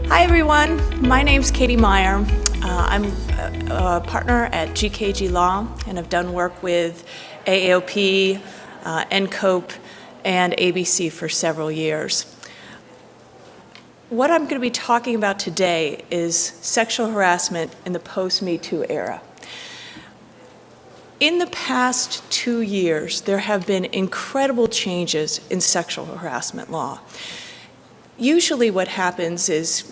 Hi everyone, my name's Katie Meyer. I'm a partner at GKG Law, and I've done work with AAOP, NCOPE, and ABC for several years. What I'm going to be talking about today is sexual harassment in the post-MeToo era. In the past 2 years, there have been incredible changes in sexual harassment law. Usually what happens is,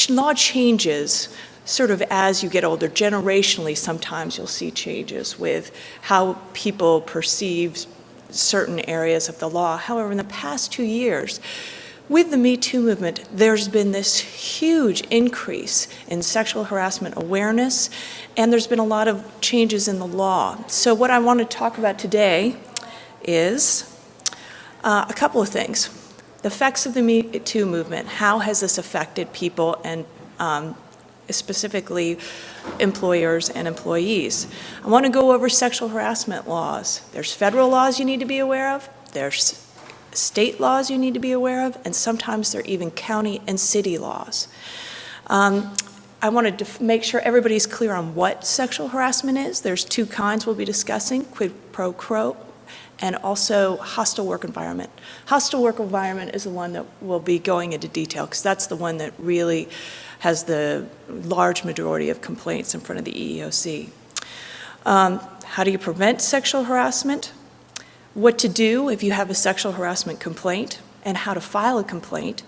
law changes sort of as you get older. Generationally, sometimes you'll see changes with how people perceive certain areas of the law. However, in the past 2 years, with the MeToo movement, there's been this huge increase in sexual harassment awareness, and there's been a lot of changes in the law. So what I want to talk about today is a couple of things. The effects of the MeToo movement, how has this affected people and specifically employers and employees. I want to go over sexual harassment laws. There's federal laws you need to be aware of, there's state laws you need to be aware of, and sometimes there are even county and city laws. I wanted to make sure everybody's clear on what sexual harassment is. There's two kinds we'll be discussing, quid pro quo, and also hostile work environment. Hostile work environment is the one that we'll be going into detail because that's the one that really has the large majority of complaints in front of the EEOC. How do you prevent sexual harassment? What to do if you have a sexual harassment complaint and how to file a complaint.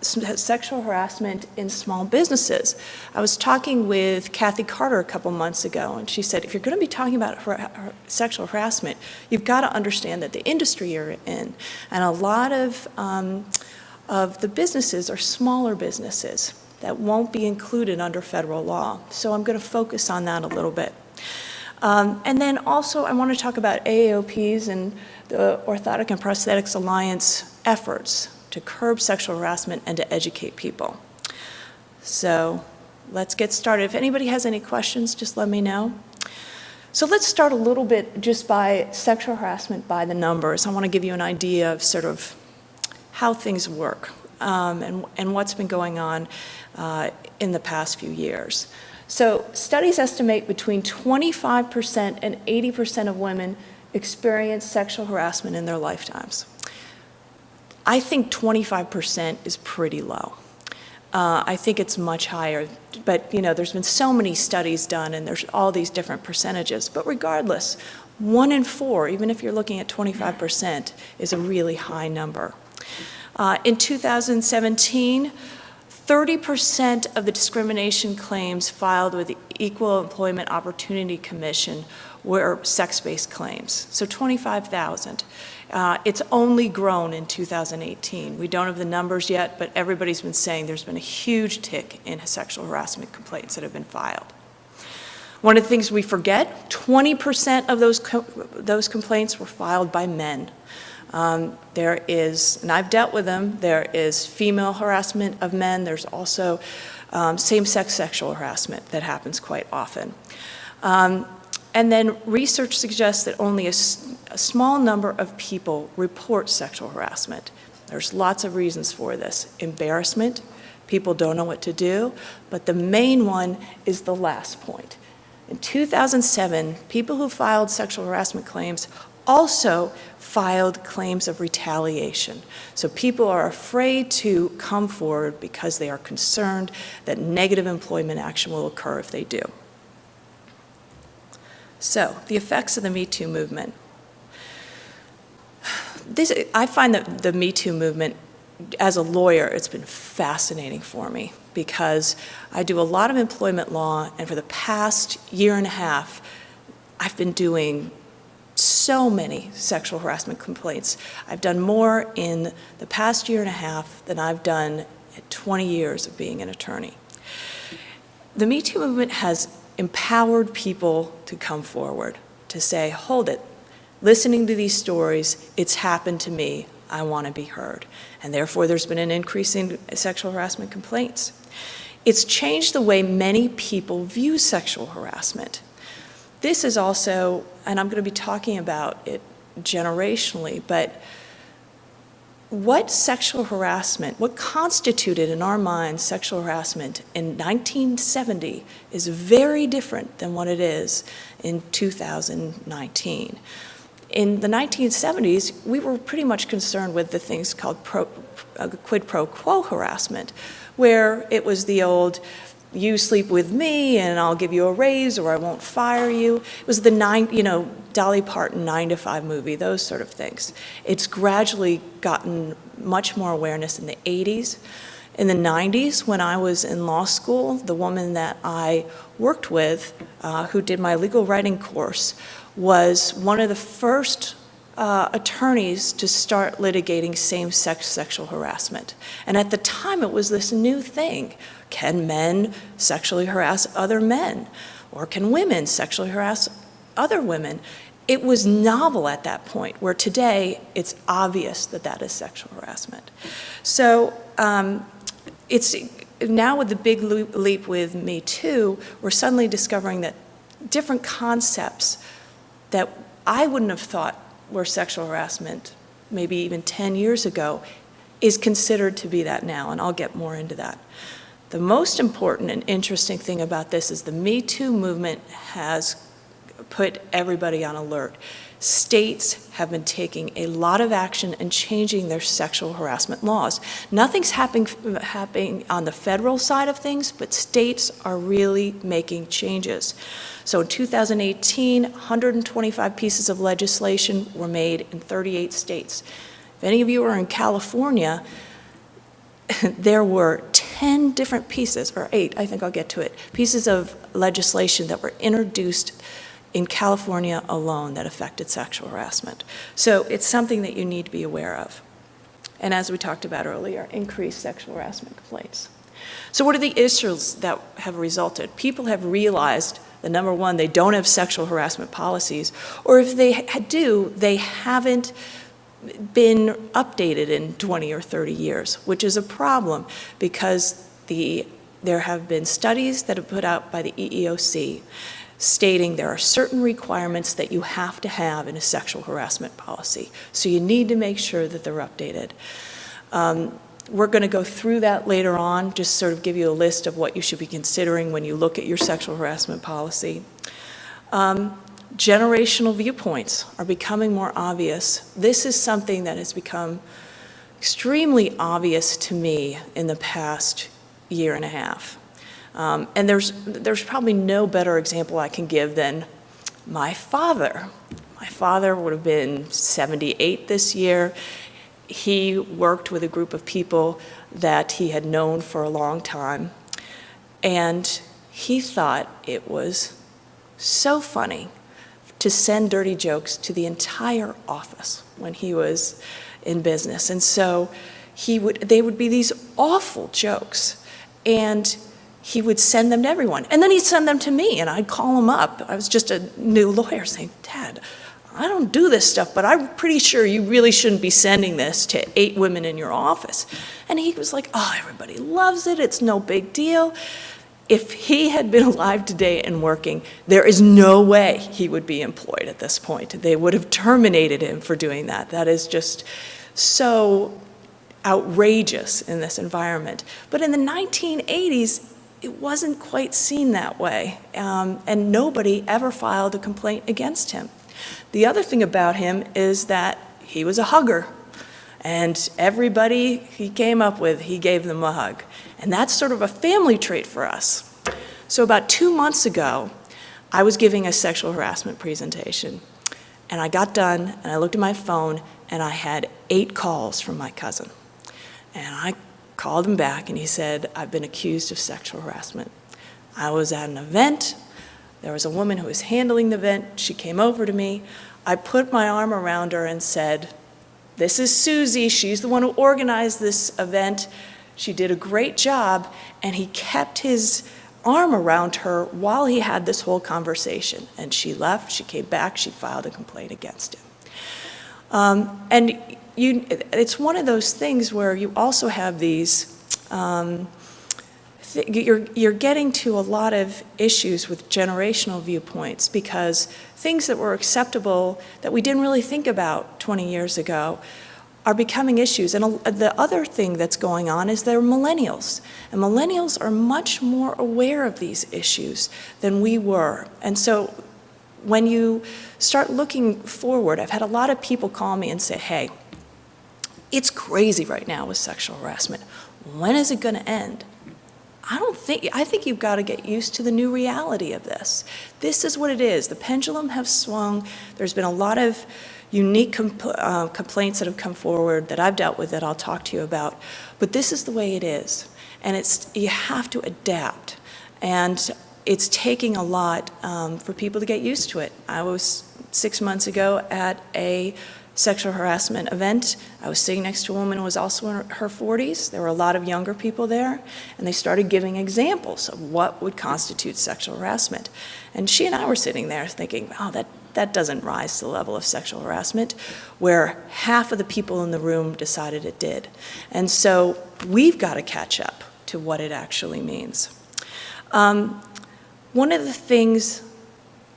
Sexual harassment in small businesses. I was talking with Kathy Carter a couple months ago, and she said, if you're going to be talking about sexual harassment, you've got to understand that the industry you're in, and a lot of the businesses are smaller businesses that won't be included under federal law. So I'm going to focus on that a little bit. And then also I want to talk about AAOP's and the Orthotic and Prosthetics Alliance efforts to curb sexual harassment and to educate people. So let's get started. If anybody has any questions, just let me know. So let's start a little bit just by sexual harassment by the numbers. I want to give you an idea of sort of how things work and what's been going on in the past few years. So studies estimate between 25% and 80% of women experience sexual harassment in their lifetimes. I think 25% is pretty low. I think it's much higher, but there's been so many studies done and there's all these different percentages. But regardless, 1 in 4, even if you're looking at 25%, is a really high number. In 2017, 30% of the discrimination claims filed with the Equal Employment Opportunity Commission were sex-based claims, so 25,000. It's only grown in 2018. We don't have the numbers yet, but everybody's been saying there's been a huge tick in sexual harassment complaints that have been filed. One of the things we forget, 20% of those complaints were filed by men. There is, and I've dealt with them, there is female harassment of men. There's also same-sex sexual harassment that happens quite often. And then research suggests that only a small number of people report sexual harassment. There's lots of reasons for this. Embarrassment, people don't know what to do, but the main one is the last point. In 2007, people who filed sexual harassment claims also filed claims of retaliation. So people are afraid to come forward because they are concerned that negative employment action will occur if they do. So, the effects of the MeToo movement. I find that the MeToo movement, as a lawyer, it's been fascinating for me because I do a lot of employment law, and for the past year and a half, I've been doing so many sexual harassment complaints. I've done more in the past year and a half than I've done in 20 years of being an attorney. The MeToo movement has empowered people to come forward, to say, hold it, listening to these stories, it's happened to me, I want to be heard. And therefore there's been an increase in sexual harassment complaints. It's changed the way many people view sexual harassment. This is also, and I'm going to be talking about it generationally, but what sexual harassment, what constituted in our minds sexual harassment in 1970 is very different than what it is in 2019. In the 1970s, we were pretty much concerned with the things called quid pro quo harassment, where it was the old, you sleep with me and I'll give you a raise or I won't fire you. It was the Dolly Parton 9 to 5 movie, those sort of things. It's gradually gotten much more awareness in the 80s. In the 90s, when I was in law school, the woman that I worked with, who did my legal writing course, was one of the first attorneys to start litigating same-sex sexual harassment. And at the time, it was this new thing. Can men sexually harass other men? Or can women sexually harass other women? It was novel at that point, where today it's obvious that that is sexual harassment. So it's now with the big leap with MeToo, we're suddenly discovering that different concepts that I wouldn't have thought were sexual harassment maybe even 10 years ago is considered to be that now, and I'll get more into that. The most important and interesting thing about this is the MeToo movement has put everybody on alert. States have been taking a lot of action and changing their sexual harassment laws. Nothing's happening on the federal side of things, but states are really making changes. So in 2018, 125 pieces of legislation were made in 38 states. If any of you are in California, there were 10 different pieces, or 8, I think I'll get to it, pieces of legislation that were introduced in California alone that affected sexual harassment. So it's something that you need to be aware of. And as we talked about earlier, increased sexual harassment complaints. So what are the issues that have resulted? People have realized that, number one, they don't have sexual harassment policies, or if they do, they haven't been updated in 20 or 30 years, which is a problem because there have been studies that have put out by the EEOC stating there are certain requirements that you have to have in a sexual harassment policy. So you need to make sure that they're updated. We're going to go through that later on, just sort of give you a list of what you should be considering when you look at your sexual harassment policy. Generational viewpoints are becoming more obvious. This is something that has become extremely obvious to me in the past year and a half. And there's probably no better example I can give than my father. My father would have been 78 this year. He worked with a group of people that he had known for a long time, and he thought it was so funny to send dirty jokes to the entire office when he was in business. And so they would be these awful jokes, and he would send them to everyone. And then he'd send them to me, and I'd call him up. I was just a new lawyer saying, Dad, I don't do this stuff, but I'm pretty sure you really shouldn't be sending this to 8 women in your office. And he was like, oh, everybody loves it. It's no big deal. If he had been alive today and working, there is no way he would be employed at this point. They would have terminated him for doing that. That is just so outrageous in this environment. But in the 1980s, it wasn't quite seen that way, and nobody ever filed a complaint against him. The other thing about him is that he was a hugger, and everybody he came up with, he gave them a hug. And that's sort of a family trait for us. So about 2 months ago, I was giving a sexual harassment presentation, and I got done, and I looked at my phone, and I had 8 calls from my cousin. And I called him back, and he said, I've been accused of sexual harassment. I was at an event. There was a woman who was handling the event. She came over to me. I put my arm around her and said, this is Susie. She's the one who organized this event. She did a great job. And he kept his arm around her while he had this whole conversation. And she left. She came back. She filed a complaint against him. It's one of those things where you also have these, you're getting to a lot of issues with generational viewpoints, because things that were acceptable that we didn't really think about 20 years ago are becoming issues. And the other thing that's going on is they're millennials. And millennials are much more aware of these issues than we were. And so when you start looking forward, I've had a lot of people call me and say, hey, it's crazy right now with sexual harassment. When is it going to end? I think you've got to get used to the new reality of this. This is what it is. The pendulum has swung. There's been a lot of unique complaints that have come forward that I've dealt with that I'll talk to you about. But this is the way it is. And you have to adapt. And it's taking a lot for people to get used to it. I was 6 months ago at a sexual harassment event. I was sitting next to a woman who was also in her 40s. There were a lot of younger people there, and they started giving examples of what would constitute sexual harassment. And she and I were sitting there thinking, oh, that doesn't rise to the level of sexual harassment, where half of the people in the room decided it did. And so we've got to catch up to what it actually means. One of the things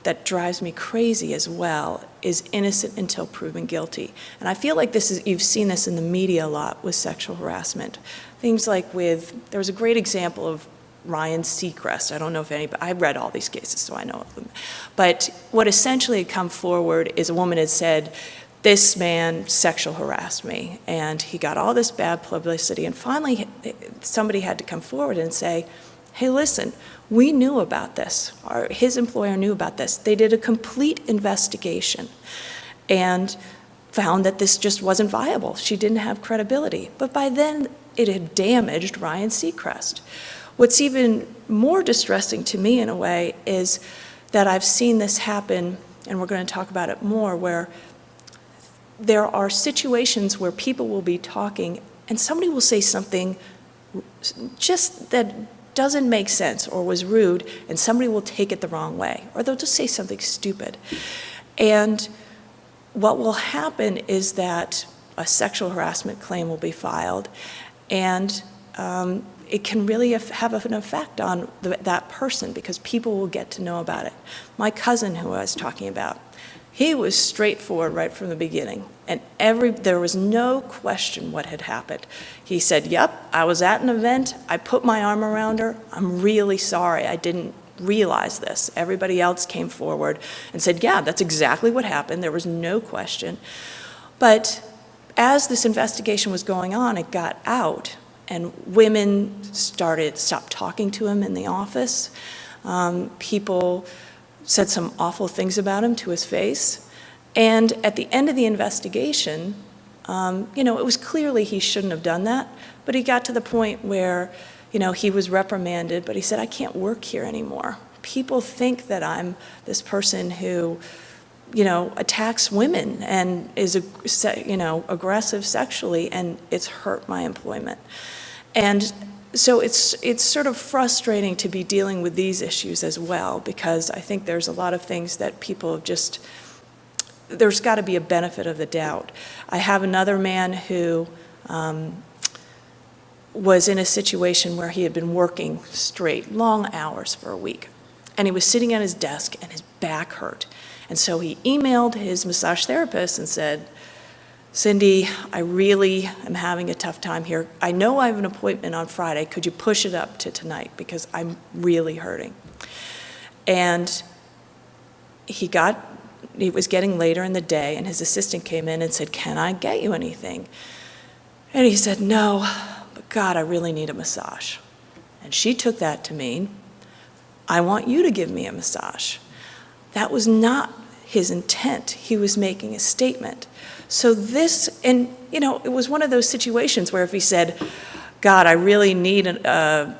that drives me crazy as well is innocent until proven guilty. And I feel like you've seen this in the media a lot with sexual harassment. Things like there was a great example of Ryan Seacrest. I don't know if anybody, I read all these cases, so I know of them. But what essentially had come forward is a woman had said, this man sexual harassed me, and he got all this bad publicity, and finally somebody had to come forward and say, hey, listen, we knew about this. His employer knew about this. They did a complete investigation and found that this just wasn't viable. She didn't have credibility. But by then, it had damaged Ryan Seacrest. What's even more distressing to me in a way is that I've seen this happen, and we're going to talk about it more, where there are situations where people will be talking and somebody will say something just that doesn't make sense or was rude, and somebody will take it the wrong way, or they'll just say something stupid. And what will happen is that a sexual harassment claim will be filed, and it can really have an effect on that person because people will get to know about it. My cousin, who I was talking about, he was straightforward right from the beginning, and there was no question what had happened. He said, yep, I was at an event, I put my arm around her, I'm really sorry, I didn't realize this. Everybody else came forward and said, yeah, that's exactly what happened, there was no question. But as this investigation was going on, it got out, and women stopped talking to him in the office. People said some awful things about him to his face. And at the end of the investigation, it was clearly he shouldn't have done that, but he got to the point where, he was reprimanded, but he said, I can't work here anymore. People think that I'm this person who, attacks women and is, aggressive sexually, and it's hurt my employment. And so it's sort of frustrating to be dealing with these issues as well, because I think there's a lot of things that people have there's got to be a benefit of the doubt. I have another man who was in a situation where he had been working straight, long hours for a week, and he was sitting at his desk and his back hurt. And so he emailed his massage therapist and said, Cindy, I really am having a tough time here. I know I have an appointment on Friday. Could you push it up to tonight because I'm really hurting? And it was getting later in the day, and his assistant came in and said, can I get you anything? And he said, no, but God, I really need a massage. And she took that to mean, I want you to give me a massage. That was not his intent. He was making a statement. So it was one of those situations where if he said, God, I really need a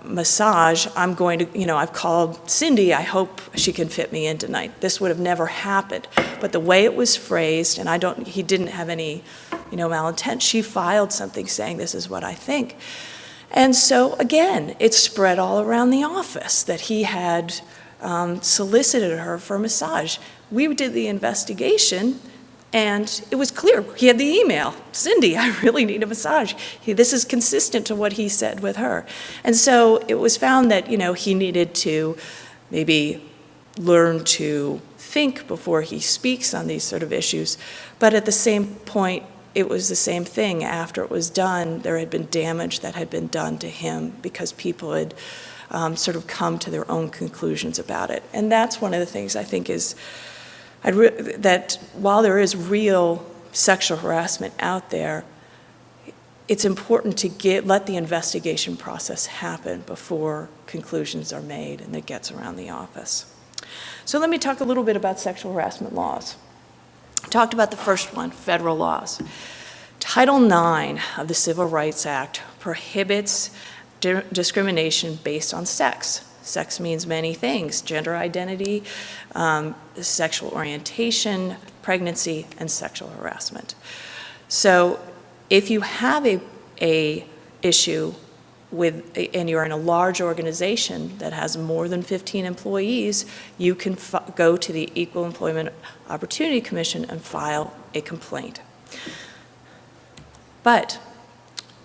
massage, I'm going to, I've called Cindy, I hope she can fit me in tonight. This would have never happened. But the way it was phrased, and he didn't have any, malintent, she filed something saying this is what I think. And so again, it spread all around the office that he had solicited her for a massage. We did the investigation, and it was clear. He had the email. Cindy, I really need a massage. This is consistent to what he said with her. And so it was found that, he needed to maybe learn to think before he speaks on these sort of issues. But at the same point, it was the same thing. After it was done, there had been damage that had been done to him because people had sort of come to their own conclusions about it. And that's one of the things I think is that while there is real sexual harassment out there, it's important to let the investigation process happen before conclusions are made and it gets around the office. So let me talk a little bit about sexual harassment laws. I talked about the first one, federal laws. Title IX of the Civil Rights Act prohibits discrimination based on sex. Sex means many things: gender identity, sexual orientation, pregnancy, and sexual harassment. So if you have a issue and you're in a large organization that has more than 15 employees, you can go to the Equal Employment Opportunity Commission and file a complaint. But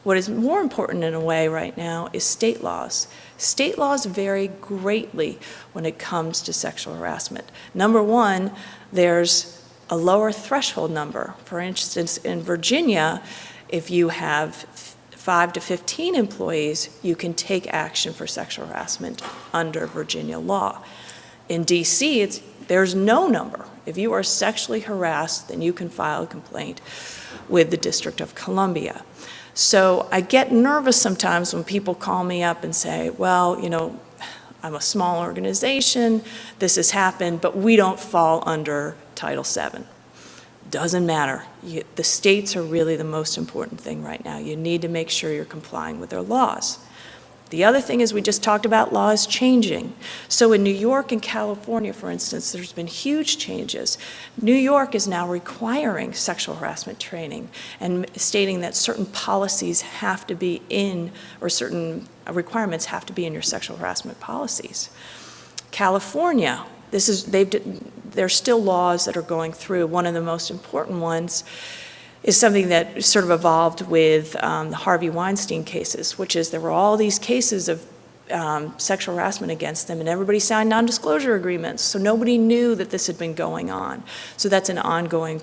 what is more important in a way right now is state laws. State laws vary greatly when it comes to sexual harassment. Number one, there's a lower threshold number. For instance, in Virginia, if you have 5 to 15 employees, you can take action for sexual harassment under Virginia law. In DC, there's no number. If you are sexually harassed, then you can file a complaint with the District of Columbia. So I get nervous sometimes when people call me up and say, well, you know, I'm a small organization, this has happened, but we don't fall under Title VII. Doesn't matter. The states are really the most important thing right now. You need to make sure you're complying with their laws. The other thing is we just talked about laws changing. So in New York and California, for instance, there's been huge changes. New York is now requiring sexual harassment training and stating that certain policies have to be in, or certain requirements have to be in your sexual harassment policies. California, there's still laws that are going through. One of the most important ones is something that sort of evolved with the Harvey Weinstein cases, which is there were all these cases of sexual harassment against them, and everybody signed non-disclosure agreements, so nobody knew that this had been going on. So that's an ongoing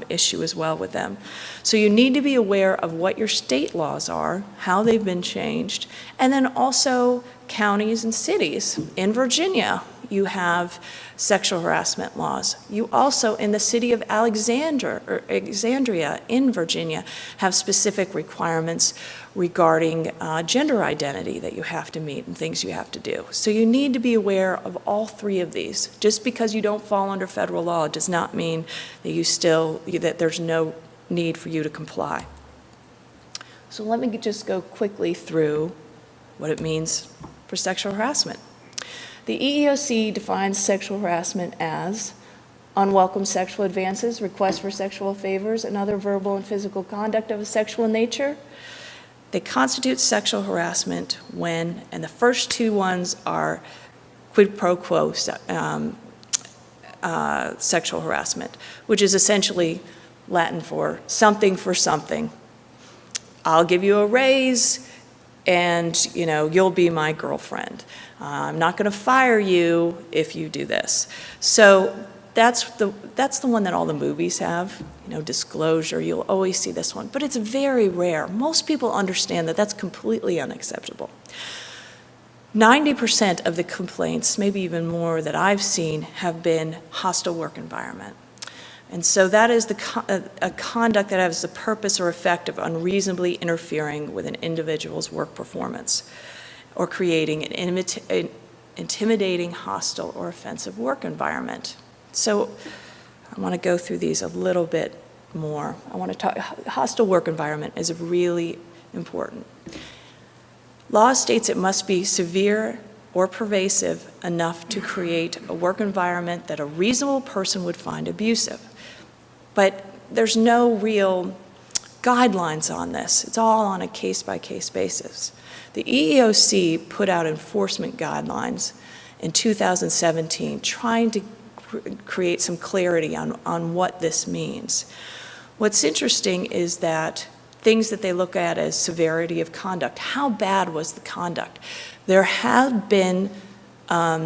issue as well with them. So you need to be aware of what your state laws are, how they've been changed, and then also counties and cities. In Virginia, you have sexual harassment laws. You also, in the city of Alexandria in Virginia, have specific requirements regarding gender identity that you have to meet and things you have to do. So you need to be aware of all three of these. Just because you don't fall under federal law does not mean that that there's no need for you to comply. So let me just go quickly through what it means for sexual harassment. The EEOC defines sexual harassment as unwelcome sexual advances, requests for sexual favors, and other verbal and physical conduct of a sexual nature. They constitute sexual harassment when, and the first two ones are quid pro quo sexual harassment, which is essentially Latin for something. I'll give you a raise, and you'll be my girlfriend. I'm not going to fire you if you do this. So that's the one that all the movies have, disclosure. You'll always see this one, but it's very rare. Most people understand that that's completely unacceptable. 90% of the complaints, maybe even more, that I've seen have been hostile work environment. And so that is a conduct that has the purpose or effect of unreasonably interfering with an individual's work performance or creating an intimidating, hostile, or offensive work environment. So I want to go through these a little bit more. I want to talk, hostile work environment is really important. Law states it must be severe or pervasive enough to create a work environment that a reasonable person would find abusive. But there's no real guidelines on this. It's all on a case-by-case basis. The EEOC put out enforcement guidelines in 2017 trying to create some clarity on what this means. What's interesting is that things that they look at as severity of conduct, how bad was the conduct? There have been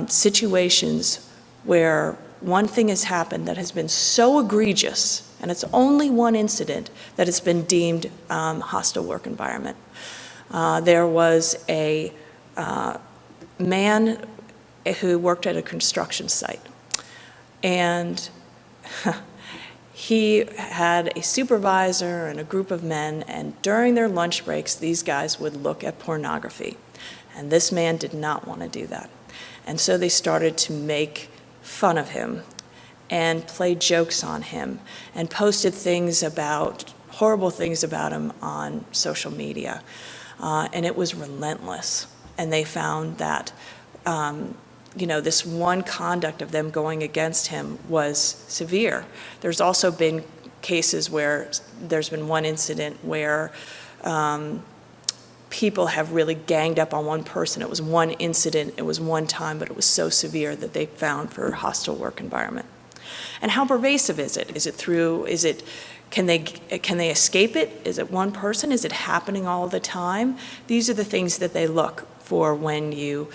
situations where one thing has happened that has been so egregious and it's only one incident that has been deemed hostile work environment. There was a man who worked at a construction site, and he had a supervisor and a group of men, and during their lunch breaks, these guys would look at pornography. And this man did not want to do that. And so they started to make fun of him and play jokes on him and posted horrible things about him on social media. And it was relentless. And they found that this one conduct of them going against him was severe. There's also been cases where there's been one incident where people have really ganged up on one person. It was one incident, it was one time, but it was so severe that they found for a hostile work environment. And how pervasive is it? Can they escape it? Is it one person? Is it happening all the time? These are the things that they look for when you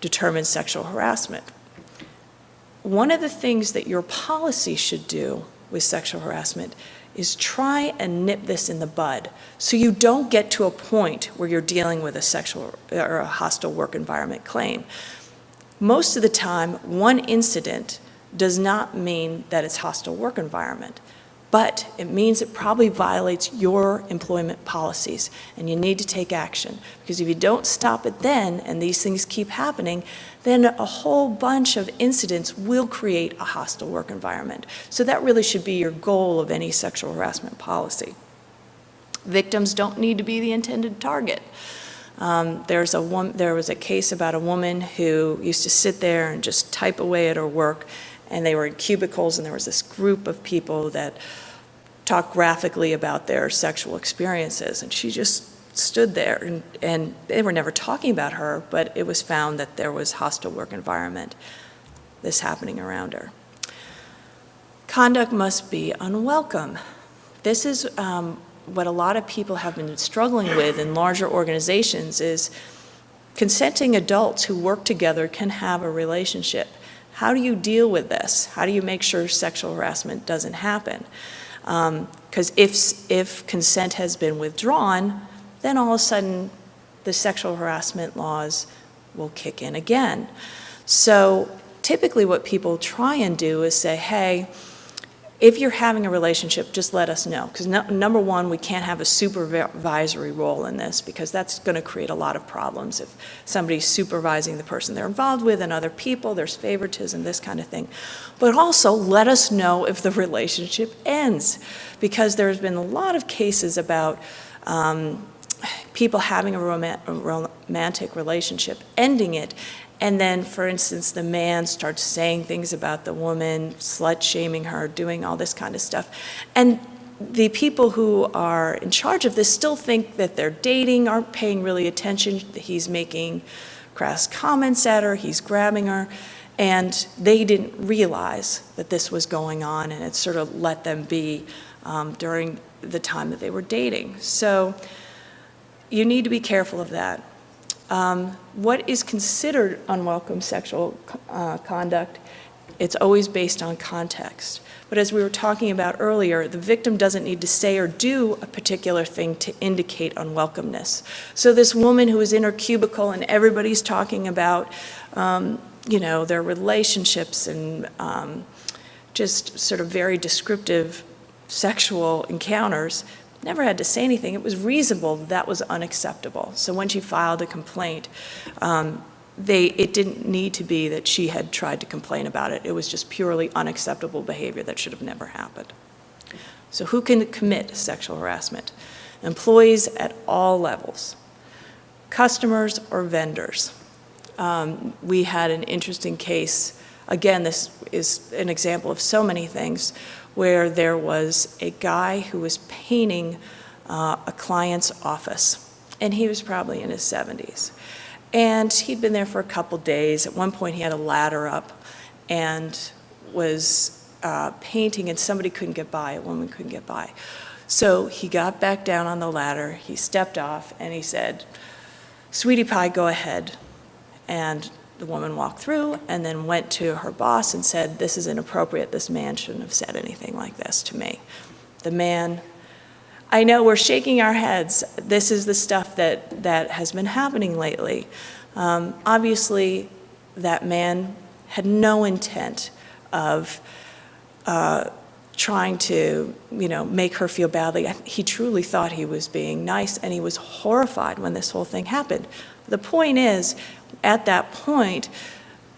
determine sexual harassment. One of the things that your policy should do with sexual harassment is try and nip this in the bud so you don't get to a point where you're dealing with a sexual or a hostile work environment claim. Most of the time, one incident does not mean that it's hostile work environment, but it means it probably violates your employment policies, and you need to take action. Because if you don't stop it then, and these things keep happening, then a whole bunch of incidents will create a hostile work environment. So that really should be your goal of any sexual harassment policy. Victims don't need to be the intended target. There was a case about a woman who used to sit there and just type away at her work, and they were in cubicles, and there was this group of people that talked graphically about their sexual experiences, and she just stood there, and they were never talking about her, but it was found that there was hostile work environment, this happening around her. Conduct must be unwelcome. This is what a lot of people have been struggling with in larger organizations is consenting adults who work together can have a relationship. How do you deal with this? How do you make sure sexual harassment doesn't happen? Because if consent has been withdrawn, then all of a sudden the sexual harassment laws will kick in again. So typically what people try and do is say, hey, if you're having a relationship, just let us know. Because number one, we can't have a supervisory role in this because that's going to create a lot of problems. If somebody's supervising the person they're involved with and other people, there's favoritism, this kind of thing. But also let us know if the relationship ends. Because there's been a lot of cases about people having a romantic relationship, ending it, and then, for instance, the man starts saying things about the woman, slut-shaming her, doing all this kind of stuff. And the people who are in charge of this still think that they're dating, aren't paying really attention. He's making crass comments at her, he's grabbing her, and they didn't realize that this was going on, and it sort of let them be during the time that they were dating. So you need to be careful of that. What is considered unwelcome sexual conduct, it's always based on context. But as we were talking about earlier, the victim doesn't need to say or do a particular thing to indicate unwelcomeness. So this woman who is in her cubicle and everybody's talking about, their relationships and just sort of very descriptive sexual encounters, never had to say anything. It was reasonable that was unacceptable. So when she filed a complaint, it didn't need to be that she had tried to complain about it. It was just purely unacceptable behavior that should have never happened. So who can commit sexual harassment? Employees at all levels, customers or vendors. We had an interesting case. Again, this is an example of so many things where there was a guy who was painting a client's office, and he was probably in his 70s. And he'd been there for a couple days. At one point he had a ladder up and was painting, and somebody couldn't get by, a woman couldn't get by. So he got back down on the ladder, he stepped off, and he said, "Sweetie pie, go ahead." And the woman walked through and then went to her boss and said, this is inappropriate, this man shouldn't have said anything like this to me. The man, I know we're shaking our heads, this is the stuff that has been happening lately. Obviously, that man had no intent of trying to, make her feel badly. He truly thought he was being nice, and he was horrified when this whole thing happened. The point is, at that point,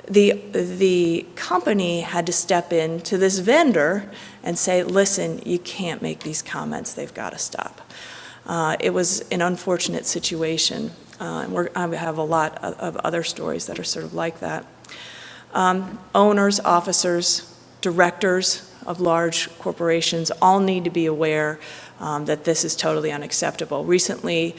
the company had to step in to this vendor and say, listen, you can't make these comments, they've got to stop. It was an unfortunate situation. I have a lot of other stories that are sort of like that. Owners, officers, directors of large corporations all need to be aware that this is totally unacceptable. Recently,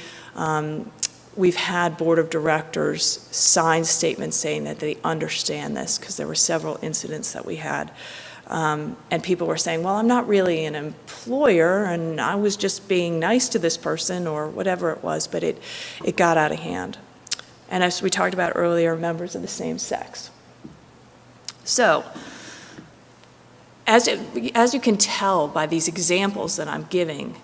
we've had board of directors sign statements saying that they understand this, because there were several incidents that we had. And people were saying, well, I'm not really an employer, and I was just being nice to this person, or whatever it was, but it got out of hand. And as we talked about earlier, members of the same sex. So, as you can tell by these examples that I'm giving,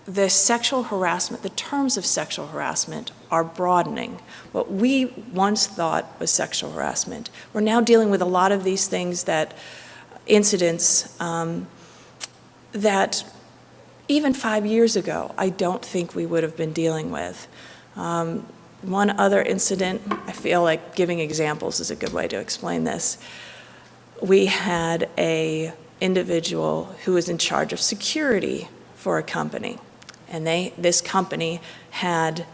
the sexual harassment, the terms of sexual harassment are broadening. What we once thought was sexual harassment, we're now dealing with a lot of these things incidents that even 5 years ago, I don't think we would have been dealing with. One other incident, I feel like giving examples is a good way to explain this. We had an individual who was in charge of security for a company. And this company had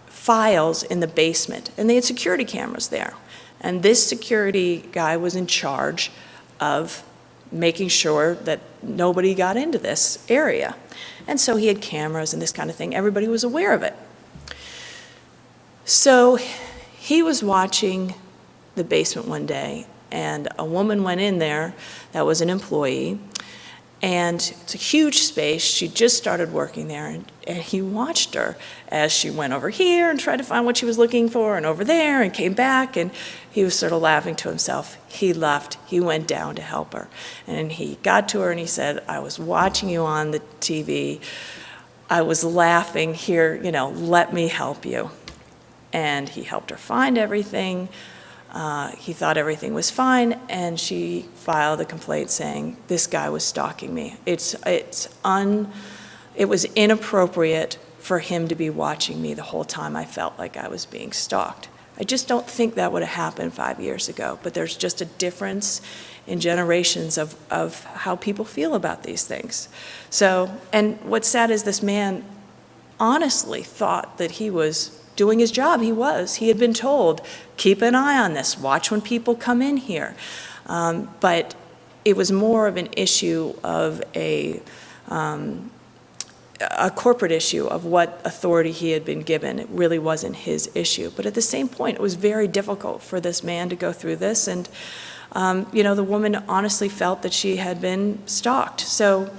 files in the basement, and they had security cameras there. And this security guy was in charge of making sure that nobody got into this area. And so he had cameras and this kind of thing. Everybody was aware of it. So he was watching the basement one day, and a woman went in there that was an employee. And it's a huge space. She just started working there, and he watched her as she went over here and tried to find what she was looking for, and over there, and came back, and he was sort of laughing to himself. He left. He went down to help her. And he got to her and he said, I was watching you on the TV. I was laughing here, let me help you. And he helped her find everything. He thought everything was fine, and she filed a complaint saying, this guy was stalking me. It was inappropriate for him to be watching me the whole time I felt like I was being stalked. I just don't think that would have happened 5 years ago, but there's just a difference in generations of how people feel about these things. So, and what's sad is this man honestly thought that he was doing his job. He had been told, keep an eye on this, watch when people come in here. But it was more of an issue of a corporate issue of what authority he had been given. It really wasn't his issue. But at the same point, it was very difficult for this man to go through this. And, the woman honestly felt that she had been stalked. So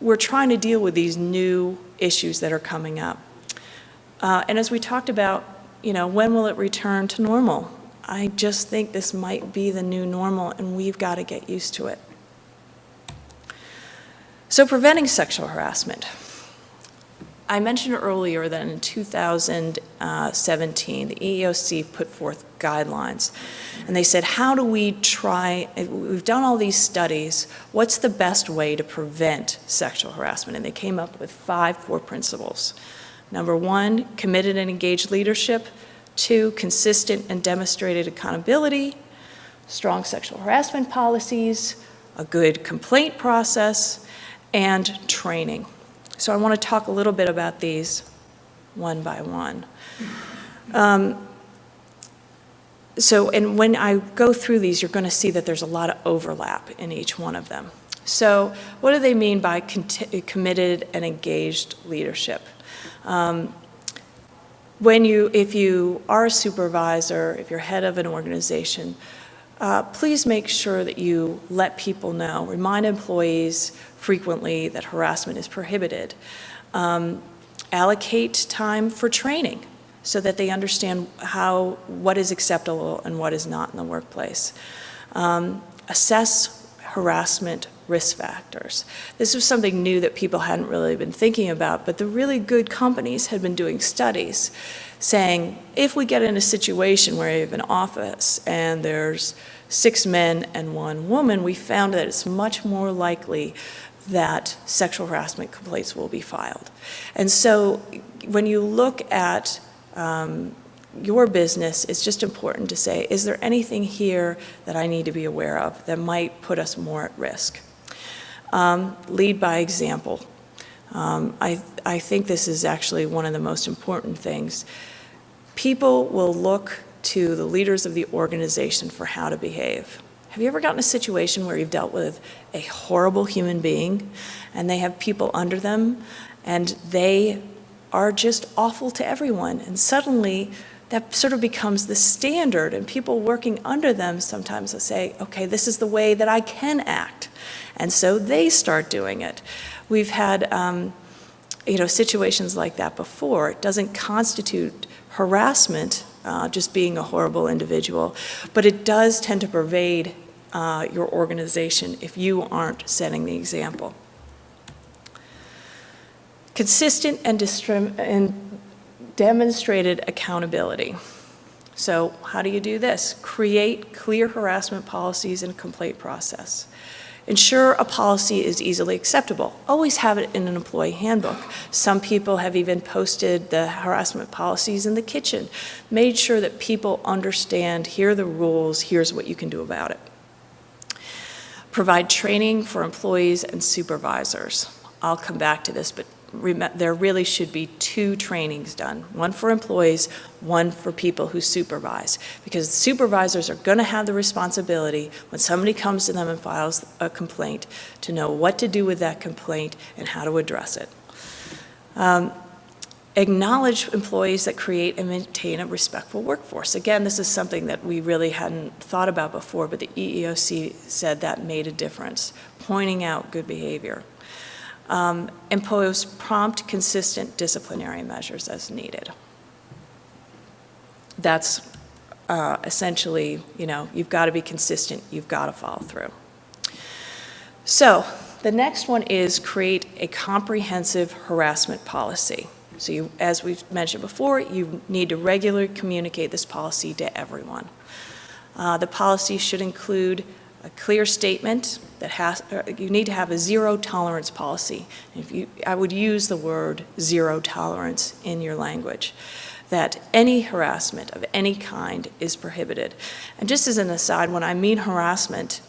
we're trying to deal with these new issues that are coming up. And as we talked about, when will it return to normal? I just think this might be the new normal, and we've got to get used to it. So preventing sexual harassment. I mentioned earlier that in 2017, the EEOC put forth guidelines. And they said, we've done all these studies, what's the best way to prevent sexual harassment? And they came up with 5 core principles. Number 1, committed and engaged leadership. 2, consistent and demonstrated accountability. Strong sexual harassment policies. A good complaint process. And training. So I want to talk a little bit about these one by one. And when I go through these, you're going to see that there's a lot of overlap in each one of them. So what do they mean by committed and engaged leadership? If you are a supervisor, if you're head of an organization, please make sure that you let people know, remind employees frequently that harassment is prohibited. Allocate time for training. so that they understand what is acceptable and what is not in the workplace. Assess harassment risk factors. This was something new that people hadn't really been thinking about, but the really good companies had been doing studies saying, if we get in a situation where you have an office and there's 6 men and 1 woman, we found that it's much more likely that sexual harassment complaints will be filed. And so when you look at your business, it's just important to say, is there anything here that I need to be aware of that might put us more at risk? Lead by example. I think this is actually one of the most important things. People will look to the leaders of the organization for how to behave. Have you ever gotten a situation where you've dealt with a horrible human being and they have people under them and they are just awful to everyone, and suddenly that sort of becomes the standard, and people working under them sometimes will say, okay, this is the way that I can act, and so they start doing it. We've had situations like that before. It doesn't constitute harassment, just being a horrible individual, but it does tend to pervade your organization if you aren't setting the example. Consistent and demonstrated accountability. So how do you do this? Create clear harassment policies and complaint process. Ensure a policy is easily acceptable. Always have it in an employee handbook. Some people have even posted the harassment policies in the kitchen. Made sure that people understand, here are the rules, here's what you can do about it. Provide training for employees and supervisors. I'll come back to this, but there really should be 2 trainings done, one for employees, one for people who supervise, because supervisors are going to have the responsibility when somebody comes to them and files a complaint to know what to do with that complaint and how to address it. Acknowledge employees that create and maintain a respectful workforce. Again, this is something that we really hadn't thought about before, but the EEOC said that made a difference, pointing out good behavior. Impose prompt, consistent disciplinary measures as needed. That's essentially, you've got to be consistent, you've got to follow through. So the next one is create a comprehensive harassment policy. So as we've mentioned before, you need to regularly communicate this policy to everyone. The policy should include a clear statement that you need to have a zero tolerance policy. I would use the word zero tolerance in your language, that any harassment of any kind is prohibited. And just as an aside, when I mean harassment,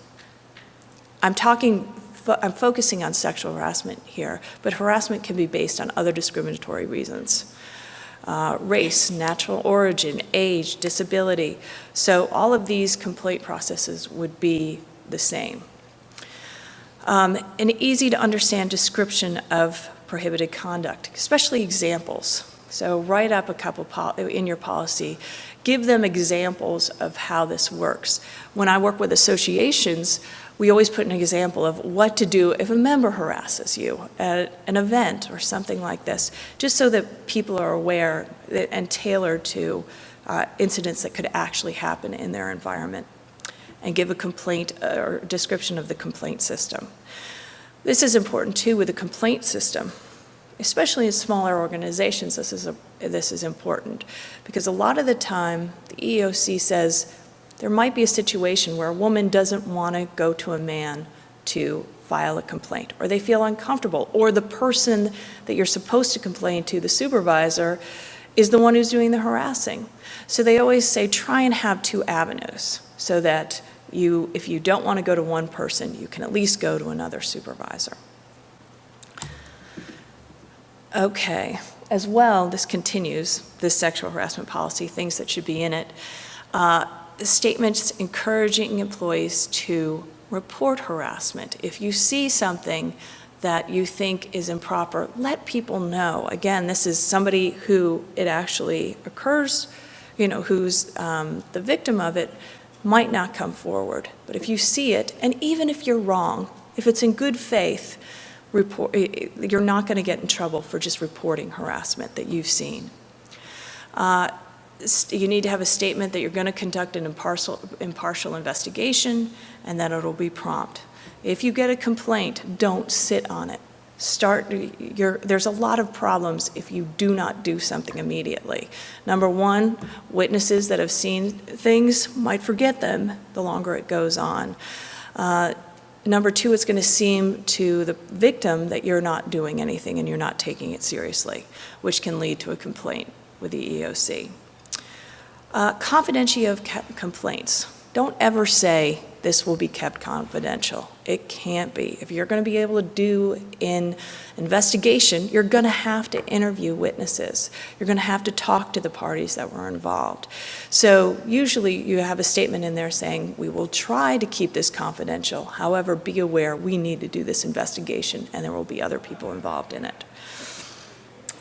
I'm focusing on sexual harassment here, but harassment can be based on other discriminatory reasons. Race, natural origin, age, disability. So all of these complaint processes would be the same. An easy to understand description of prohibited conduct, especially examples. So write up a couple in your policy. Give them examples of how this works. When I work with associations, we always put an example of what to do if a member harasses you at an event or something like this, just so that people are aware and tailored to incidents that could actually happen in their environment, and give a complaint or description of the complaint system. This is important too with the complaint system. Especially in smaller organizations, this is important, because a lot of the time the EEOC says there might be a situation where a woman doesn't want to go to a man to file a complaint, or they feel uncomfortable, or the person that you're supposed to complain to, the supervisor, is the one who's doing the harassing. So they always say try and have 2 avenues so that if you don't want to go to one person, you can at least go to another supervisor. Okay, as well, this continues, this sexual harassment policy, things that should be in it. Statements encouraging employees to report harassment. If you see something that you think is improper, let people know. Again, this is somebody who it actually occurs, who's the victim of it, might not come forward. But if you see it, and even if you're wrong, if it's in good faith, you're not going to get in trouble for just reporting harassment that you've seen. You need to have a statement that you're going to conduct an impartial investigation, and that it'll be prompt. If you get a complaint, don't sit on it. There's a lot of problems if you do not do something immediately. Number one, witnesses that have seen things might forget them the longer it goes on. Number two, it's going to seem to the victim that you're not doing anything and you're not taking it seriously, which can lead to a complaint with the EEOC. Confidentiality of complaints. Don't ever say this will be kept confidential. It can't be. If you're going to be able to do an investigation, you're going to have to interview witnesses. You're going to have to talk to the parties that were involved. So usually you have a statement in there saying, we will try to keep this confidential. However, be aware we need to do this investigation and there will be other people involved in it.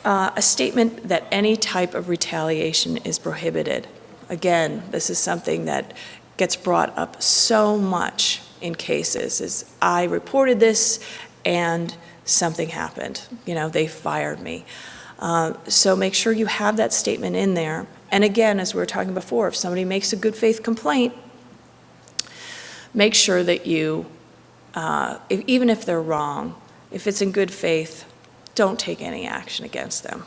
A statement that any type of retaliation is prohibited. Again, this is something that gets brought up so much in cases, is I reported this and something happened. You know, they fired me. So make sure you have that statement in there. And again, as we were talking before, if somebody makes a good faith complaint, make sure that you, even if they're wrong, if it's in good faith, don't take any action against them.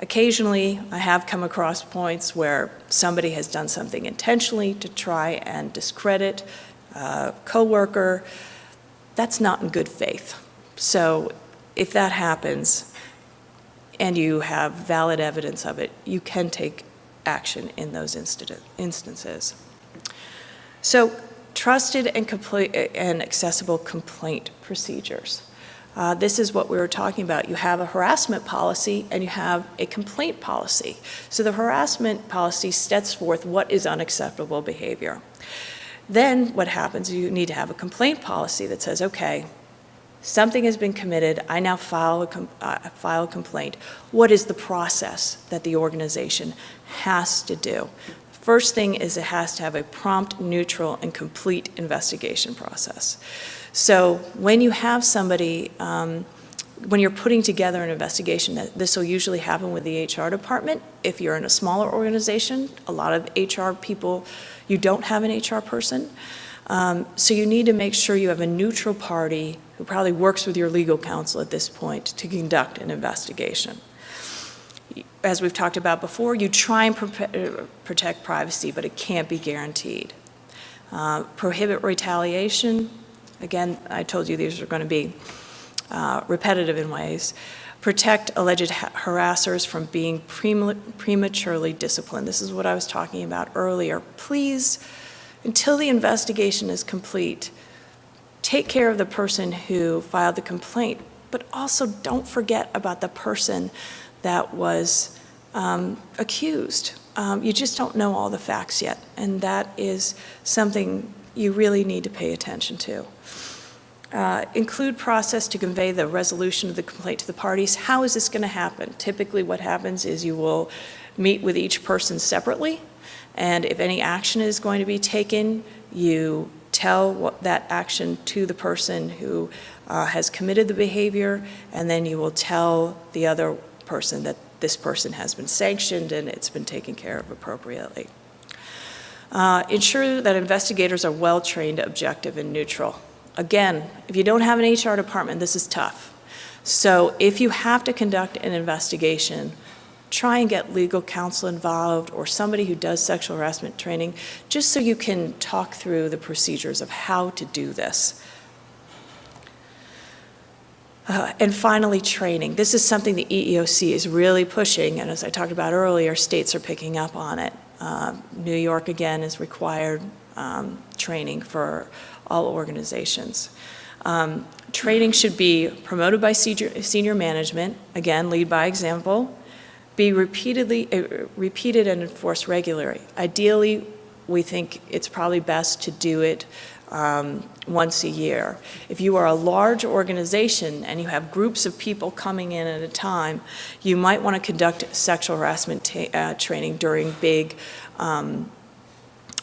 Occasionally, I have come across points where somebody has done something intentionally to try and discredit a coworker. That's not in good faith. So if that happens and you have valid evidence of it, you can take action in those instances. So trusted and accessible complaint procedures. This is what we were talking about. You have a harassment policy and you have a complaint policy. So the harassment policy sets forth what is unacceptable behavior. Then what happens, you need to have a complaint policy that says, okay, something has been committed, I now file a complaint. What is the process that the organization has to do? First thing is it has to have a prompt, neutral, and complete investigation process. So when you have somebody, when you're putting together an investigation, this will usually happen with the HR department. If you're in a smaller organization, a lot of HR people, you don't have an HR person. So you need to make sure you have a neutral party who probably works with your legal counsel at this point to conduct an investigation. As we've talked about before, you try and protect privacy, but it can't be guaranteed. Prohibit retaliation. Again, I told you these are going to be repetitive in ways. Protect alleged harassers from being prematurely disciplined. This is what I was talking about earlier. Please, until the investigation is complete, take care of the person who filed the complaint, but also don't forget about the person that was accused. You just don't know all the facts yet, and that is something you really need to pay attention to. Include process to convey the resolution of the complaint to the parties. How is this going to happen? Typically what happens is you will meet with each person separately, and if any action is going to be taken, you tell that action to the person who has committed the behavior, and then you will tell the other person that this person has been sanctioned and it's been taken care of appropriately. Ensure that investigators are well-trained, objective, and neutral. Again, if you don't have an HR department, this is tough. So if you have to conduct an investigation, try and get legal counsel involved or somebody who does sexual harassment training, just so you can talk through the procedures of how to do this. And finally, training. This is something the EEOC is really pushing, and as I talked about earlier, states are picking up on it. New York, again, is required training for all organizations. Training should be promoted by senior management, again, lead by example, be repeated and enforced regularly. Ideally, we think it's probably best to do it once a year. If you are a large organization and you have groups of people coming in at a time, you might want to conduct sexual harassment training during big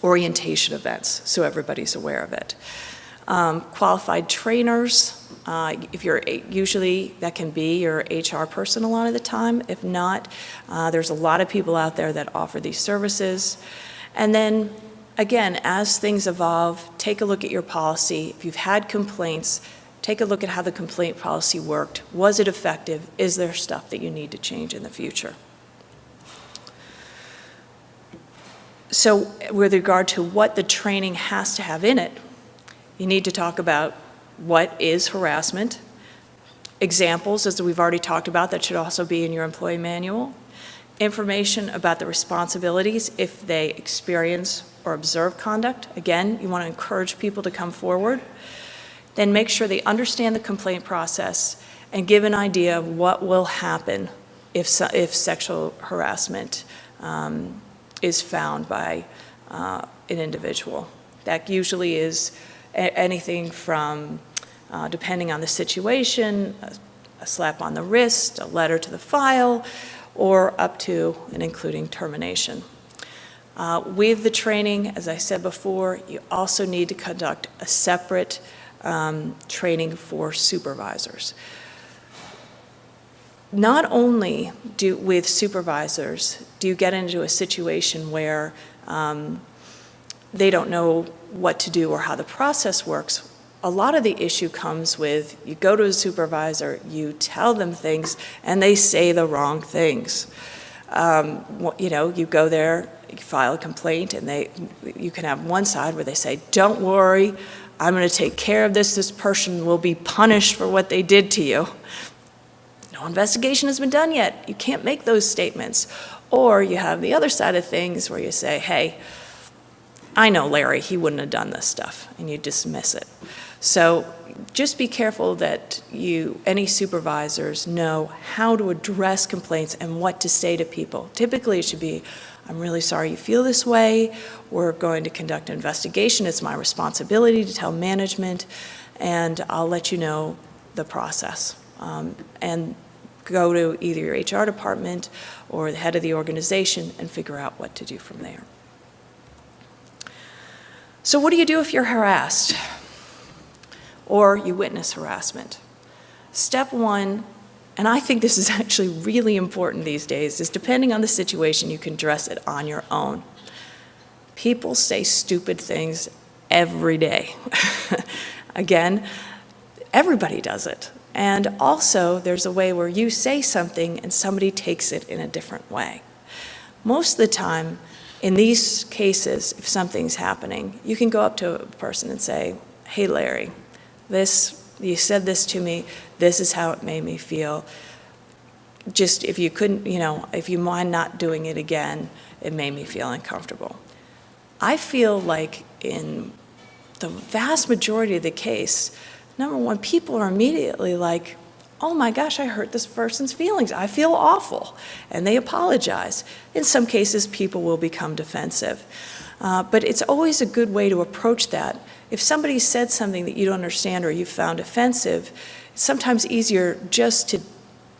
orientation events so everybody's aware of it. Qualified trainers, if you're, usually that can be your HR person a lot of the time. If not, there's a lot of people out there that offer these services. And then, again, as things evolve, take a look at your policy. If you've had complaints, take a look at how the complaint policy worked. Was it effective? Is there stuff that you need to change in the future? So with regard to what the training has to have in it, you need to talk about what is harassment, examples, as we've already talked about, that should also be in your employee manual, information about the responsibilities if they experience or observe conduct. Again, you want to encourage people to come forward. Then make sure they understand the complaint process and give an idea of what will happen if sexual harassment is found by an individual. That usually is anything from, depending on the situation, a slap on the wrist, a letter to the file, or up to and including termination. With the training, as I said before, you also need to conduct a separate training for supervisors. Not only with supervisors do you get into a situation where they don't know what to do or how the process works. A lot of the issue comes with you go to a supervisor, you tell them things, and they say the wrong things. You know, you go there, you file a complaint, and you can have one side where they say, "Don't worry, I'm going to take care of this. This person will be punished for what they did to you." No investigation has been done yet. You can't make those statements. Or you have the other side of things where you say, "Hey, I know Larry, he wouldn't have done this stuff," and you dismiss it. So just be careful that any supervisors know how to address complaints and what to say to people. Typically it should be, "I'm really sorry you feel this way. We're going to conduct an investigation. It's my responsibility to tell management, and I'll let you know the process." And go to either your HR department or the head of the organization and figure out what to do from there. So what do you do if you're harassed or you witness harassment? Step one, and I think this is actually really important these days, is depending on the situation, you can address it on your own. People say stupid things every day. Again, everybody does it. And also, there's a way where you say something and somebody takes it in a different way. Most of the time, in these cases, if something's happening, you can go up to a person and say, "Hey, Larry, you said this to me, this is how it made me feel. Just if you couldn't, if you mind not doing it again, it made me feel uncomfortable." I feel like in the vast majority of the case, number one, people are immediately like, "Oh my gosh, I hurt this person's feelings. I feel awful." And they apologize. In some cases, people will become defensive. But it's always a good way to approach that. If somebody said something that you don't understand or you found offensive, it's sometimes easier just to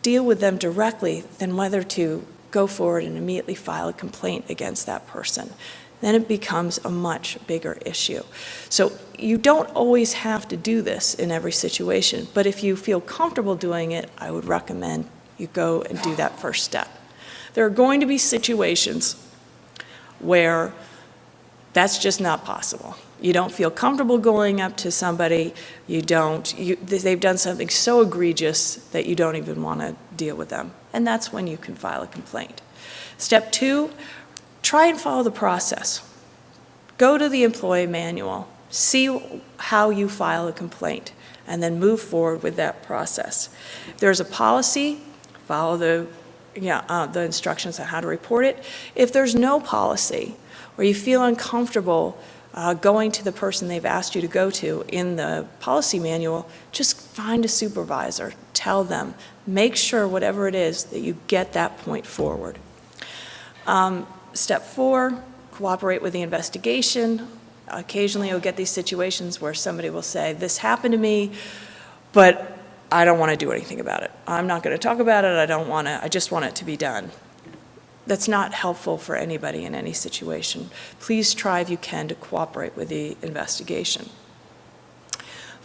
deal with them directly than whether to go forward and immediately file a complaint against that person. Then it becomes a much bigger issue. So you don't always have to do this in every situation, but if you feel comfortable doing it, I would recommend you go and do that first step. There are going to be situations where that's just not possible. You don't feel comfortable going up to somebody, they've done something so egregious that you don't even want to deal with them, and that's when you can file a complaint. Step two, try and follow the process. Go to the employee manual, see how you file a complaint, and then move forward with that process. If there's a policy, follow the instructions on how to report it. If there's no policy, or you feel uncomfortable going to the person they've asked you to go to in the policy manual, just find a supervisor, tell them, make sure whatever it is that you get that point forward. Step four, cooperate with the investigation. Occasionally you'll get these situations where somebody will say, "This happened to me, but I don't want to do anything about it. I'm not going to talk about it. I just want it to be done." That's not helpful for anybody in any situation. Please try, if you can, to cooperate with the investigation.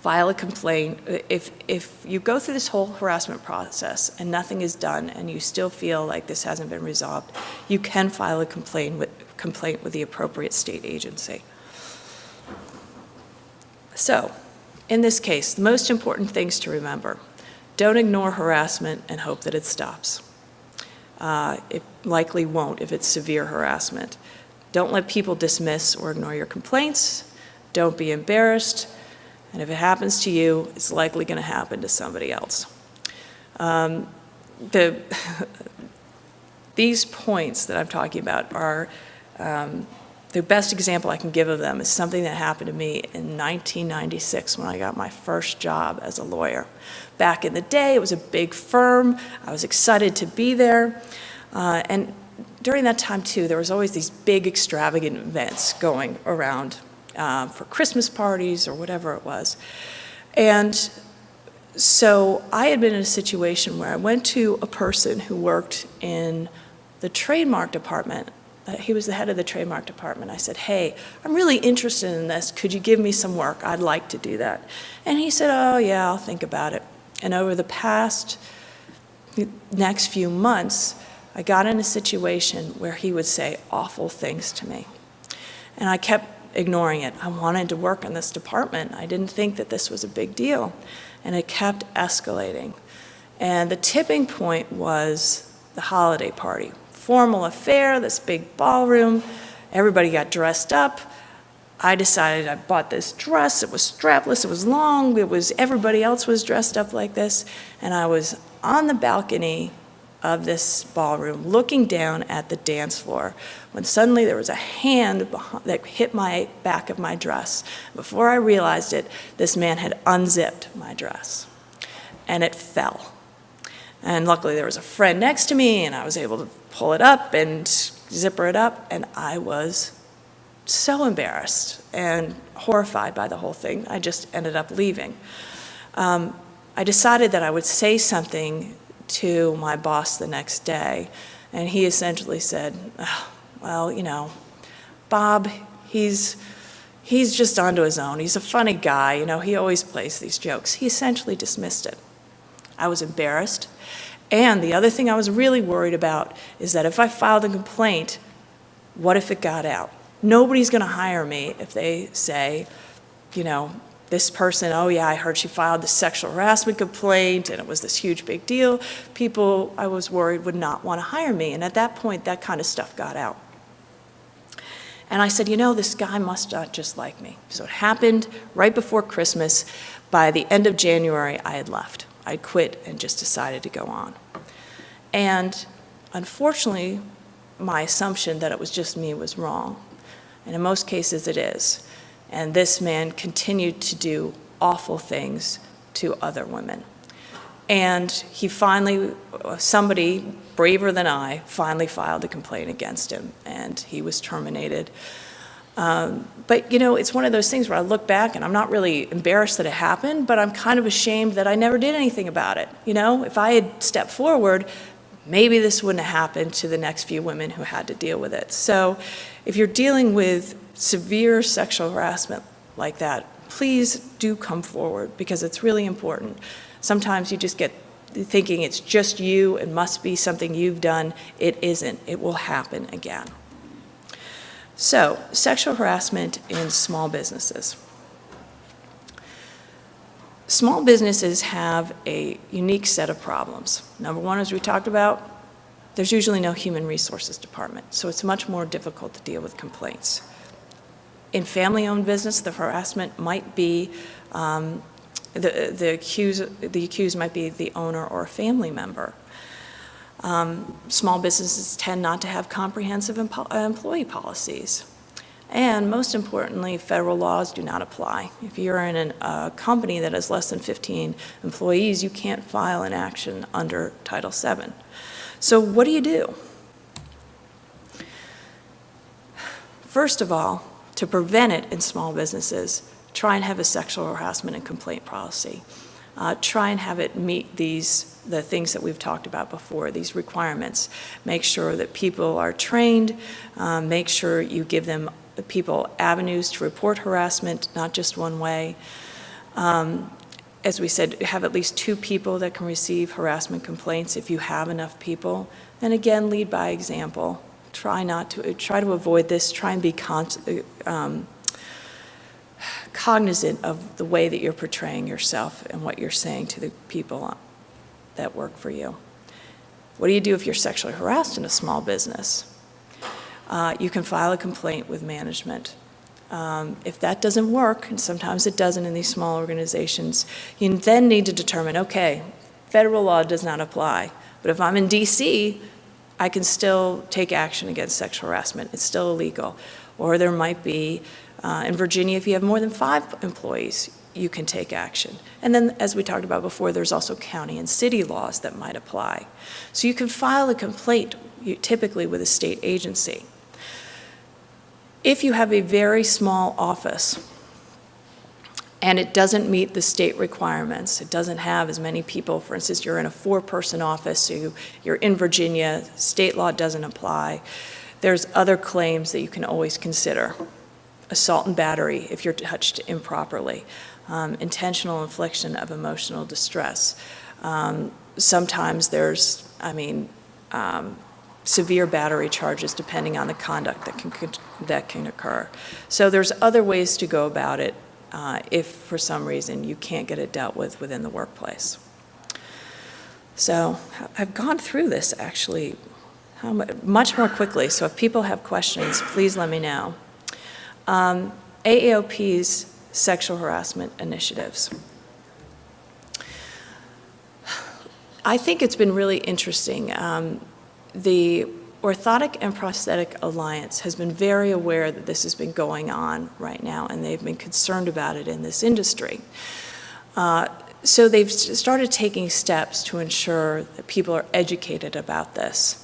file a complaint. If you go through this whole harassment process and nothing is done and you still feel like this hasn't been resolved, you can file a complaint with the appropriate state agency. So, in this case, the most important things to remember: don't ignore harassment and hope that it stops. It likely won't if it's severe harassment. Don't let people dismiss or ignore your complaints. Don't be embarrassed. And if it happens to you, it's likely going to happen to somebody else. These points that I'm talking about are the best example I can give of them is something that happened to me in 1996 when I got my first job as a lawyer. Back in the day, it was a big firm. I was excited to be there. And during that time, too, there was always these big extravagant events going around for Christmas parties or whatever it was. And so I had been in a situation where I went to a person who worked in the trademark department. He was the head of the trademark department. I said, hey, I'm really interested in this. Could you give me some work? I'd like to do that. And he said, oh, yeah, I'll think about it. And over the next few months, I got in a situation where he would say awful things to me. And I kept ignoring it. I wanted to work in this department. I didn't think that this was a big deal. And it kept escalating. And the tipping point was the holiday party. Formal affair, this big ballroom. Everybody got dressed up. I decided I bought this dress. It was strapless, it was long, everybody else was dressed up like this. And I was on the balcony of this ballroom looking down at the dance floor when suddenly there was a hand that hit my back of my dress. Before I realized it, this man had unzipped my dress and it fell. And luckily there was a friend next to me and I was able to pull it up and zipper it up, and I was so embarrassed and horrified by the whole thing. I just ended up leaving. I decided that I would say something to my boss the next day, and he essentially said, oh, well, you know, Bob, he's just onto his own. He's a funny guy, you know, he always plays these jokes. He essentially dismissed it. I was embarrassed. And the other thing I was really worried about is that if I filed a complaint, what if it got out? Nobody's going to hire me if they say, you know, this person, oh yeah, I heard she filed this sexual harassment complaint and it was this huge big deal. People, I was worried, would not want to hire me. And at that point, that kind of stuff got out. And I said, you know, this guy must not just like me. So it happened right before Christmas. By the end of January, I had left. I quit and just decided to go on. And unfortunately, my assumption that it was just me was wrong. And in most cases, it is. And this man continued to do awful things to other women. And he finally, somebody braver than I, finally filed a complaint against him, and he was terminated. But, you know, it's one of those things where I look back and I'm not really embarrassed that it happened, but I'm kind of ashamed that I never did anything about it. You know, if I had stepped forward, maybe this wouldn't have happened to the next few women who had to deal with it. So if you're dealing with severe sexual harassment like that, please do come forward because it's really important. Sometimes you just get thinking it's just you, it must be something you've done. It isn't. It will happen again. So, sexual harassment in small businesses. Small businesses have a unique set of problems. Number one, as we talked about, there's usually no human resources department, so it's much more difficult to deal with complaints. In family-owned business, the harassment might be, the accused might be the owner or a family member. Small businesses tend not to have comprehensive employee policies. And most importantly, federal laws do not apply. If you're in a company that has less than 15 employees, you can't file an action under Title VII. So what do you do? First of all, to prevent it in small businesses, try and have a sexual harassment and complaint policy. Try and have it meet the things that we've talked about before, these requirements. Make sure that people are trained. Make sure you give them people avenues to report harassment, not just one way. As we said, have at least 2 people that can receive harassment complaints if you have enough people. And again, lead by example. Try to avoid this. Try and be cognizant of the way that you're portraying yourself and what you're saying to the people that work for you. What do you do if you're sexually harassed in a small business? You can file a complaint with management. If that doesn't work, and sometimes it doesn't in these small organizations, you then need to determine, okay, federal law does not apply, but if I'm in DC, I can still take action against sexual harassment. It's still illegal. Or there might be, in Virginia, if you have more than 5 employees, you can take action. And then, as we talked about before, there's also county and city laws that might apply. So you can file a complaint, typically with a state agency. If you have a very small office and it doesn't meet the state requirements, it doesn't have as many people, for instance, you're in a 4-person office, so you're in Virginia, state law doesn't apply, there's other claims that you can always consider. Assault and battery if you're touched improperly, intentional infliction of emotional distress. Sometimes there's, severe battery charges depending on the conduct that can occur. So there's other ways to go about it if for some reason you can't get it dealt with within the workplace. So I've gone through this actually much more quickly, so if people have questions, please let me know. AAOP's sexual harassment initiatives. I think it's been really interesting. The Orthotic and Prosthetic Alliance has been very aware that this has been going on right now, and they've been concerned about it in this industry. So they've started taking steps to ensure that people are educated about this.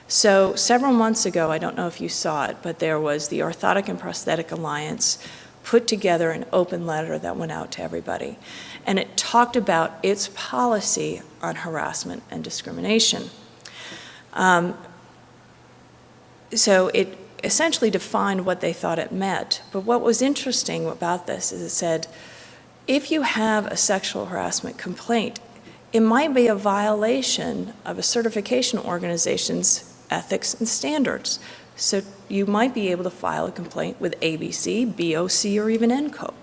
So several months ago, I don't know if you saw it, but there was the Orthotic and Prosthetic Alliance put together an open letter that went out to everybody. And it talked about its policy on harassment and discrimination. So it essentially defined what they thought it meant. But what was interesting about this is it said, if you have a sexual harassment complaint, it might be a violation of a certification organization's ethics and standards. So you might be able to file a complaint with ABC, BOC, or even NCOPE.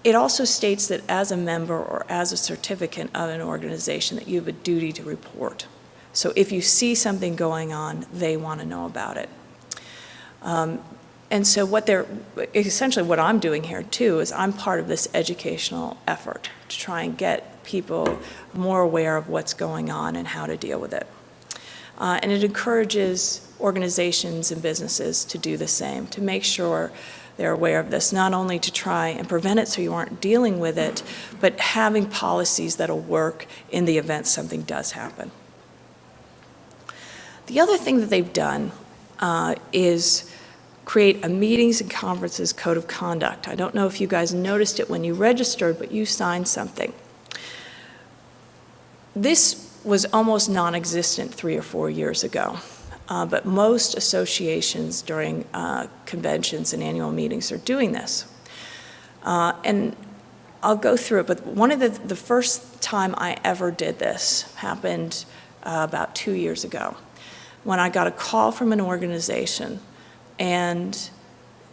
It also states that as a member or as a certificate of an organization that you have a duty to report. So if you see something going on, they want to know about it. And so essentially what I'm doing here too is I'm part of this educational effort to try and get people more aware of what's going on and how to deal with it. And it encourages organizations and businesses to do the same, to make sure they're aware of this, not only to try and prevent it so you aren't dealing with it, but having policies that'll work in the event something does happen. The other thing that they've done is create a meetings and conferences code of conduct. I don't know if you guys noticed it when you registered, but you signed something. This was almost non-existent 3 or 4 years ago. But most associations during conventions and annual meetings are doing this. And I'll go through it, but one of the first time I ever did this happened about 2 years ago, when I got a call from an organization, and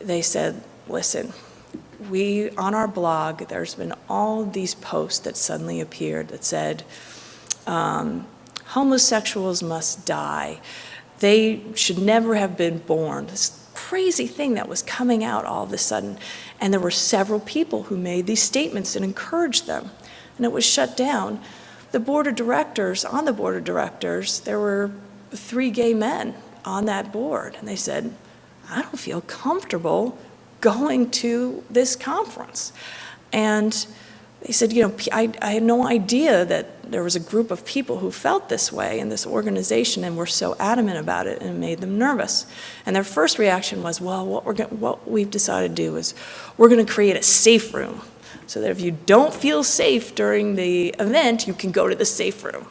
they said, listen, on our blog, there's been all these posts that suddenly appeared that said, homosexuals must die. They should never have been born. This crazy thing that was coming out all of a sudden. And there were several people who made these statements and encouraged them. And it was shut down. On the board of directors, there were 3 gay men on that board. And they said, I don't feel comfortable going to this conference. And they said, I had no idea that there was a group of people who felt this way in this organization and were so adamant about it, and it made them nervous. And their first reaction was, well, what we've decided to do is we're going to create a safe room so that if you don't feel safe during the event, you can go to the safe room.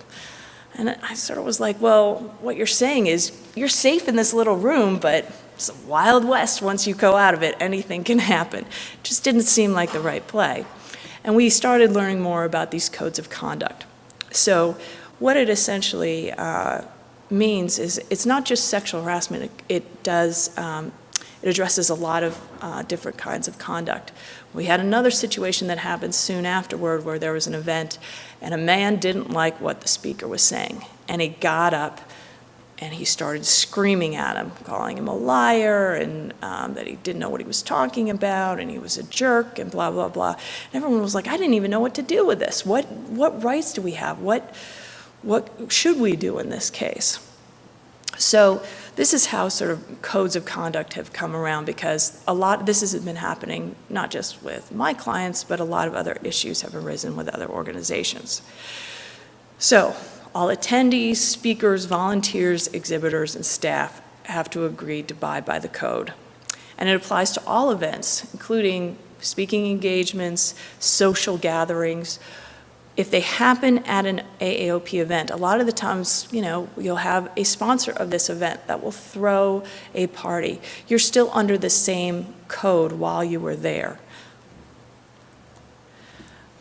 And I sort of was like, well, what you're saying is you're safe in this little room, but It's a Wild West. Once you go out of it, anything can happen. It just didn't seem like the right play. And we started learning more about these codes of conduct. So what it essentially means is it's not just sexual harassment. It addresses a lot of different kinds of conduct. We had another situation that happened soon afterward where there was an event and a man didn't like what the speaker was saying. And he got up and he started screaming at him, calling him a liar and that he didn't know what he was talking about and he was a jerk and blah, blah, blah. And everyone was like, I didn't even know what to do with this. What rights do we have? What should we do in this case? So this is how sort of codes of conduct have come around, because this has been happening not just with my clients, but a lot of other issues have arisen with other organizations. So all attendees, speakers, volunteers, exhibitors, and staff have to agree to abide by the code. And it applies to all events, including speaking engagements, social gatherings. If they happen at an AAOP event, a lot of the times, you'll have a sponsor of this event that will throw a party. You're still under the same code while you were there.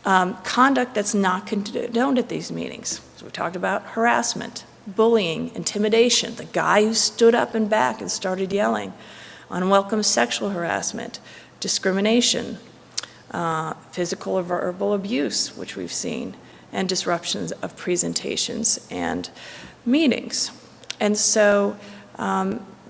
Conduct that's not condoned at these meetings. So we talked about harassment, bullying, intimidation, the guy who stood up and back and started yelling, unwelcome sexual harassment, discrimination, physical or verbal abuse, which we've seen, and disruptions of presentations and meetings. And so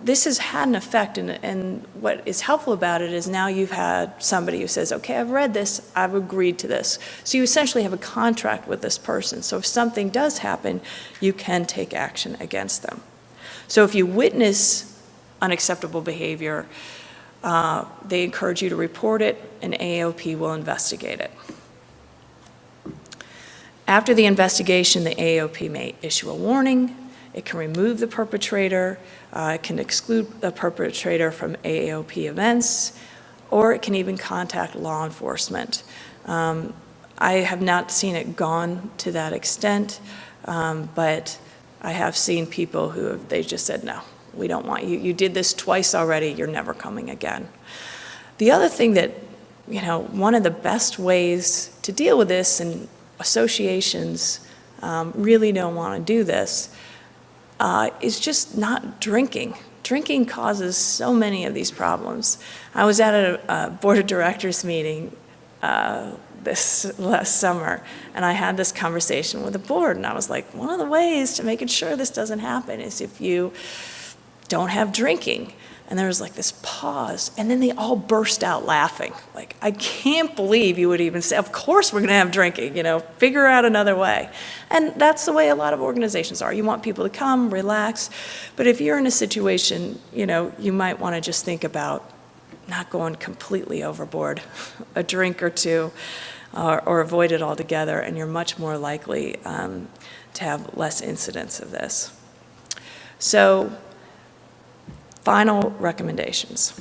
this has had an effect, and what is helpful about it is now you've had somebody who says, okay, I've read this, I've agreed to this. So you essentially have a contract with this person. So if something does happen, you can take action against them. So if you witness unacceptable behavior, they encourage you to report it, and AAOP will investigate it. After the investigation, the AAOP may issue a warning. It can remove the perpetrator. It can exclude the perpetrator from AAOP events, or it can even contact law enforcement. I have not seen it gone to that extent, but I have seen people they just said, no, we don't want you. You did this twice already. You're never coming again. The other thing that, one of the best ways to deal with this, and associations really don't want to do this, is just not drinking. Drinking causes so many of these problems. I was at a board of directors meeting this last summer, and I had this conversation with the board, and I was like, one of the ways to making sure this doesn't happen is if you don't have drinking. And there was like this pause, and then they all burst out laughing. Like, I can't believe you would even say, of course we're gonna have drinking, figure out another way. And that's the way a lot of organizations are. You want people to come, relax, but if you're in a situation, you might wanna just think about not going completely overboard, a drink or two, or avoid it altogether, and you're much more likely to have less incidents of this. So, final recommendations.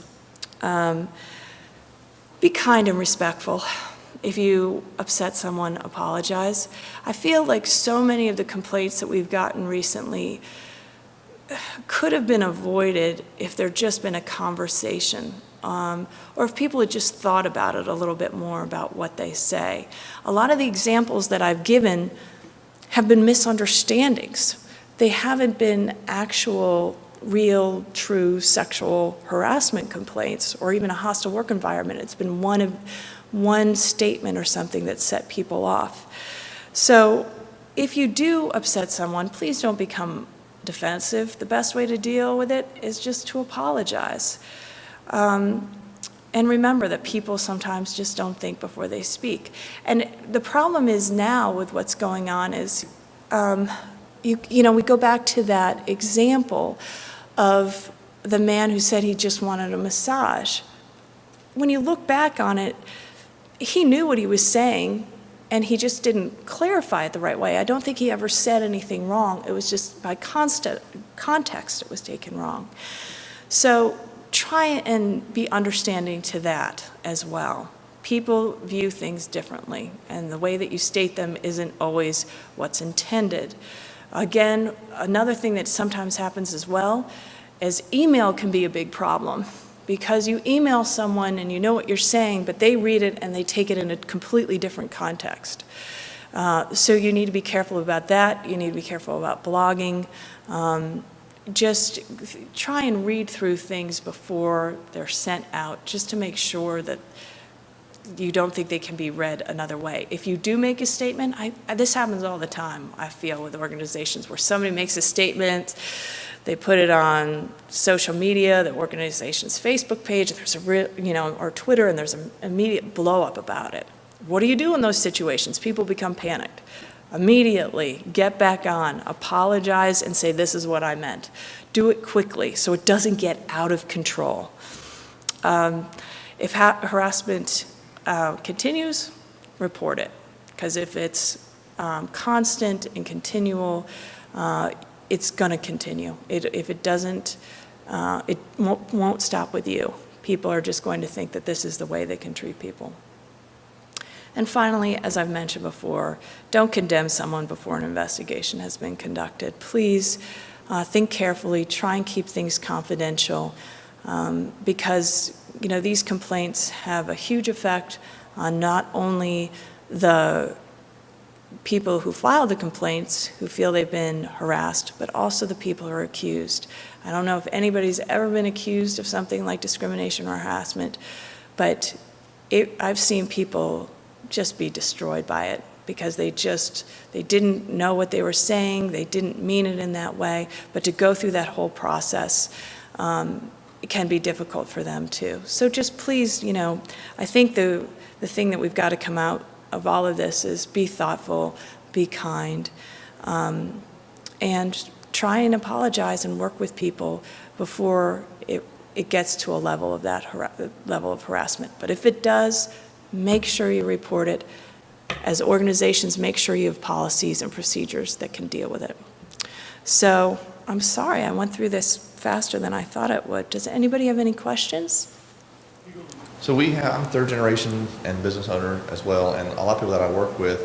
Be kind and respectful. If you upset someone, apologize. I feel like so many of the complaints that we've gotten recently could have been avoided if there'd just been a conversation, or if people had just thought about it a little bit more about what they say. A lot of the examples that I've given have been misunderstandings. They haven't been actual real, true sexual harassment complaints or even a hostile work environment. It's been one statement or something that set people off. So if you do upset someone, please don't become defensive. The best way to deal with it is just to apologize. And remember that people sometimes just don't think before they speak. And the problem is now with what's going on is, we go back to that example of the man who said he just wanted a massage. When you look back on it, he knew what he was saying, and he just didn't clarify it the right way. I don't think he ever said anything wrong. It was just by context it was taken wrong. So try and be understanding to that as well. People view things differently, and the way that you state them isn't always what's intended. Again, another thing that sometimes happens as well is email can be a big problem, because you email someone and you know what you're saying, but they read it and they take it in a completely different context. So you need to be careful about that. You need to be careful about blogging. Just try and read through things before they're sent out, just to make sure that you don't think they can be read another way. If you do make a statement, this happens all the time, I feel, with organizations, where somebody makes a statement, they put it on social media, the organization's Facebook page, there's or Twitter, and there's an immediate blow up about it. What do you do in those situations? People become panicked. Immediately get back on, apologize, and say, this is what I meant. Do it quickly so it doesn't get out of control. If harassment continues, report it, because if it's constant and continual, it's going to continue. If it doesn't, it won't stop with you. People are just going to think that this is the way they can treat people. And finally, as I've mentioned before, don't condemn someone before an investigation has been conducted. Please think carefully, try and keep things confidential, because these complaints have a huge effect on not only the people who file the complaints, who feel they've been harassed, but also the people who are accused. I don't know if anybody's ever been accused of something like discrimination or harassment, but I've seen people just be destroyed by it, because they didn't know what they were saying, they didn't mean it in that way, but to go through that whole process, it can be difficult for them too. So just please, I think the thing that we've got to come out of all of this is be thoughtful, be kind, and try and apologize and work with people before it gets to a level of level of harassment. But if it does, make sure you report it. As organizations, make sure you have policies and procedures that can deal with it. So I'm sorry I went through this faster than I thought it would. Does anybody have any questions? So I'm third generation and business owner as well, and a lot of people that I work with,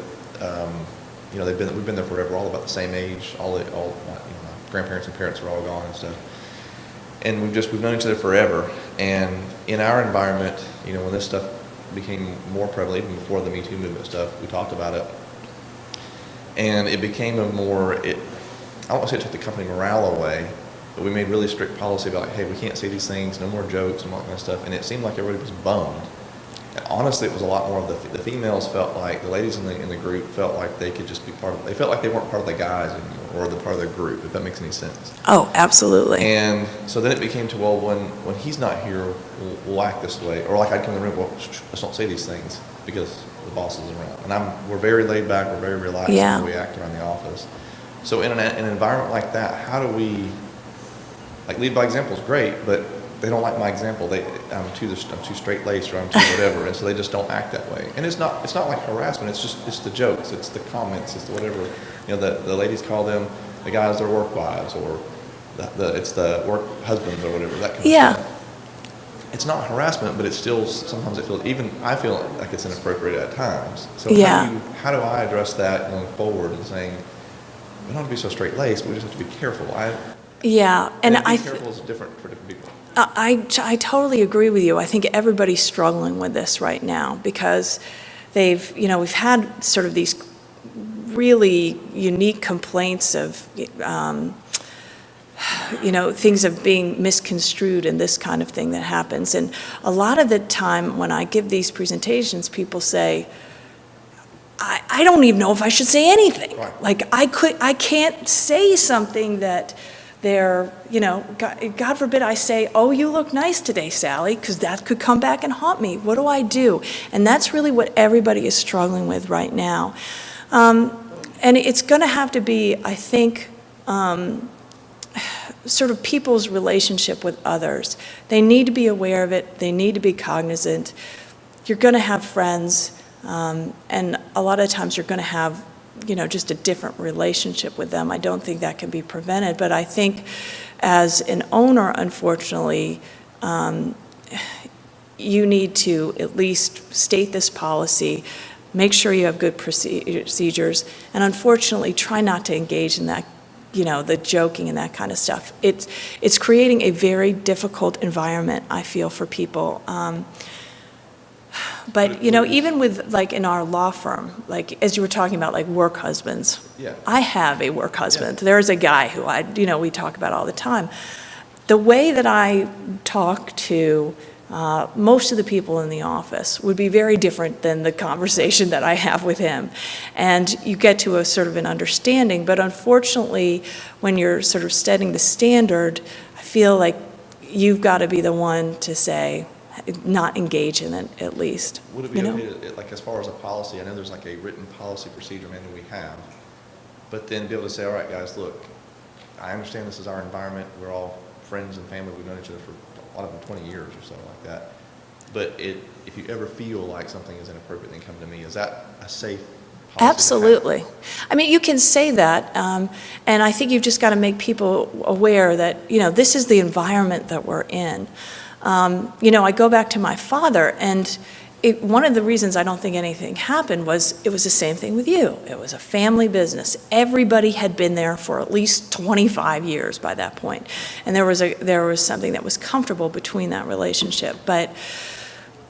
we've been there forever, all about the same age, all my grandparents and parents are all gone and stuff. And we've known each other forever. And in our environment, when this stuff became more prevalent, even before the MeToo movement stuff, we talked about it. And it became I don't want to say it took the company morale away, but we made really strict policy about, hey, we can't say these things, no more jokes and all that kind of stuff. And it seemed like everybody was bummed. And honestly, it was a lot more of the females felt like, the ladies in the group felt like they could just be they felt like they weren't part of the guys anymore, or the part of the group, if that makes any sense. Oh, absolutely. And so then it became to, well, when he's not here, we'll act this way. Or like I'd come in the room, well, let's don't say these things because the boss is around. And we're very laid back, we're very relaxed when we act around the office. So in an environment like that, how do we, lead by example is great, but they don't like my example. I'm too straight-laced, or I'm too whatever, and so they just don't act that way. And it's not like harassment. It's the jokes, it's the comments, it's the whatever. The ladies call them the guys their work wives, or it's the work husbands or whatever. That kind of stuff. It's not harassment, but it's still sometimes I feel like it's inappropriate at times. So how do I address that going forward and saying we don't have to be so straight-laced, but we just have to be careful. And careful is different for different people. I totally agree with you. I think everybody's struggling with this right now, because we've had sort of these really unique complaints of, things of being misconstrued and this kind of thing that happens. And a lot of the time when I give these presentations, people say, I don't even know if I should say anything. Right. Like I can't say something that they're, God forbid I say, oh, you look nice today, Sally, because that could come back and haunt me. What do I do? And that's really what everybody is struggling with right now. And it's going to have to be, I think, sort of people's relationship with others. They need to be aware of it. They need to be cognizant. You're going to have friends, and a lot of times you're going to have just a different relationship with them. I don't think that can be prevented, but I think as an owner, unfortunately, you need to at least state this policy, make sure you have good procedures, and unfortunately try not to engage in that you know, the joking and that kind of stuff. It's creating a very difficult environment, I feel, for people. But, you know, even with, like, in our law firm, like, as you were talking about, like, work husbands. Yeah. I have a work husband. There's a guy who we talk about all the time. The way that I talk to most of the people in the office would be very different than the conversation that I have with him. And you get to a sort of an understanding, but unfortunately, when you're sort of setting the standard, I feel like you've got to be the one to say, not engage in it, at least. Would it be okay to, like, as far as a policy, I know there's like a written policy procedure manual we have, but then be able to say, all right, guys, look, I understand this is our environment, we're all friends and family, we've known each other for a lot of them 20 years or something like that, but if you ever feel like something is inappropriate, then come to me. Is that a safe policy? Absolutely. I mean, you can say that, and I think you've just got to make people aware that, you know, this is the environment that we're in. You know, I go back to my father, and one of the reasons I don't think anything happened was it was the same thing with you. It was a family business. Everybody had been there for at least 25 years by that point, and there was something that was comfortable between that relationship. But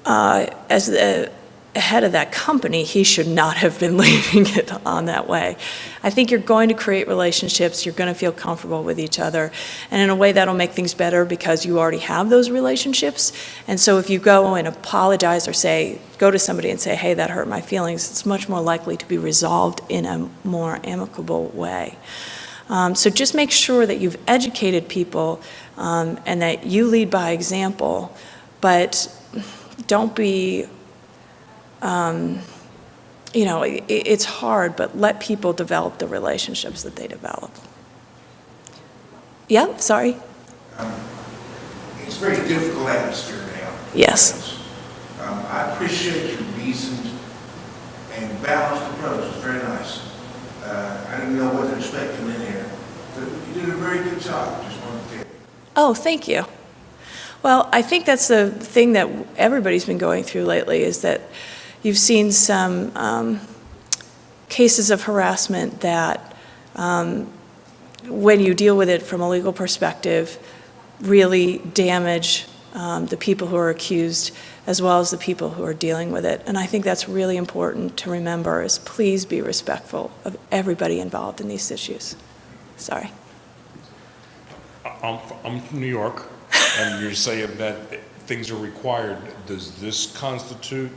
as the head of that company, he should not have been leaving it on that way. I think you're going to create relationships, you're going to feel comfortable with each other, and in a way that'll make things better because you already have those relationships. And so if you go and apologize or go to somebody and say, hey, that hurt my feelings, it's much more likely to be resolved in a more amicable way. So just make sure that you've educated people and that you lead by example, but don't be you know, it's hard, but let people develop the relationships that they develop. Yeah, sorry? It's a very difficult atmosphere now. Yes. I appreciate your reasoned and balanced approach. It's very nice. I didn't know what to expect coming in here, but you did a very good job. Just wanted to tell you. Oh, thank you. Well, I think that's the thing that everybody's been going through lately is that you've seen some cases of harassment that, when you deal with it from a legal perspective, really damage the people who are accused as well as the people who are dealing with it. And I think that's really important to remember is please be respectful of everybody involved in these issues. Sorry. I'm from New York, and you're saying that things are required. Does this constitute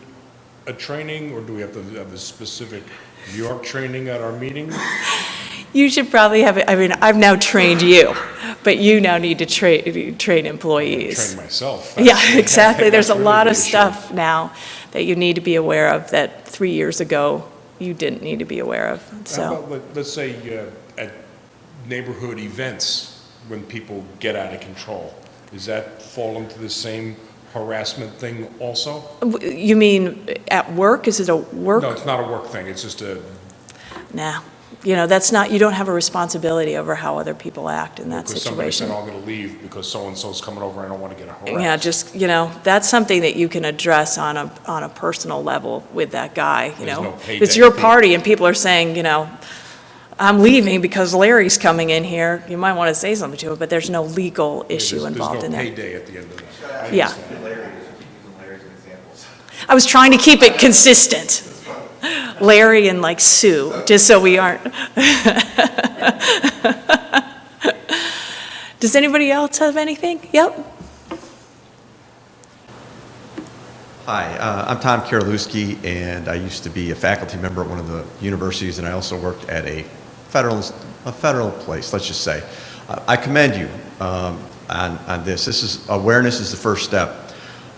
a training, or do we have to have a specific New York training at our meeting? You should probably have it. I mean, I've now trained you, but you now need to train employees. Train myself. Yeah, exactly. There's a really lot the of issue. stuff now that you need to be aware of that 3 years ago you didn't need to be aware of. How So, about, let's say, at neighborhood events, when people get out of control, does that fall into the same harassment thing also? you mean at work? Is it a work? No, it's not a work thing, it's just a, Nah. You know, that's not, you don't have a responsibility over how other people act in that because somebody said, situation. oh, I'm gonna leave because so-and-so's coming over, I don't wanna get harassed. Yeah, just, you know, that's something that you can address on a personal level with that guy, you There's know. no payday. It's your party and people are saying, you know, I'm leaving because Larry's coming in here. You might want to say something to him, but there's no legal issue involved in There's that. no payday at the end of that. Yeah. Larry, just keep using Larry as an example. I was trying to keep it consistent. Larry and like Sue, just so we aren't. Does anybody else have anything? Yep. Hi, I'm Tom Karolewski, and I used to be a faculty member at one of the universities, and I also worked at a federal place, let's just say. I commend you on this. Awareness is the first step.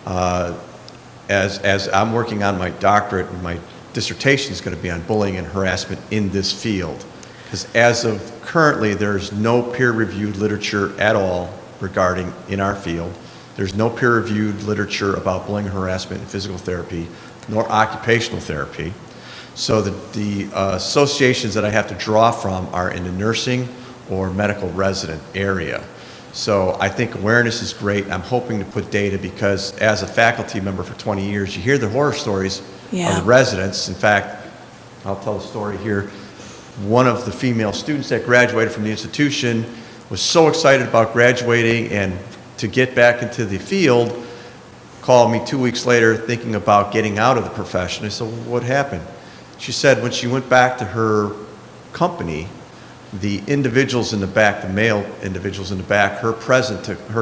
As I'm working on my doctorate, and my dissertation is going to be on bullying and harassment in this field. Because as of currently, there's no peer-reviewed literature at all regarding in our field. There's no peer-reviewed literature about bullying and harassment in physical therapy, nor occupational therapy. So the associations that I have to draw from are in the nursing or medical resident area. So I think awareness is great. I'm hoping to put data because as a faculty member for 20 years, you hear the horror stories of Yeah. the residents. In fact, I'll tell a story here. one of the female students that graduated from the institution was so excited about graduating and to get back into the field, called me 2 weeks later thinking about getting out of the profession. I said, well, what happened? She said when she went back to her company, the individuals in the back, the male individuals in the back, her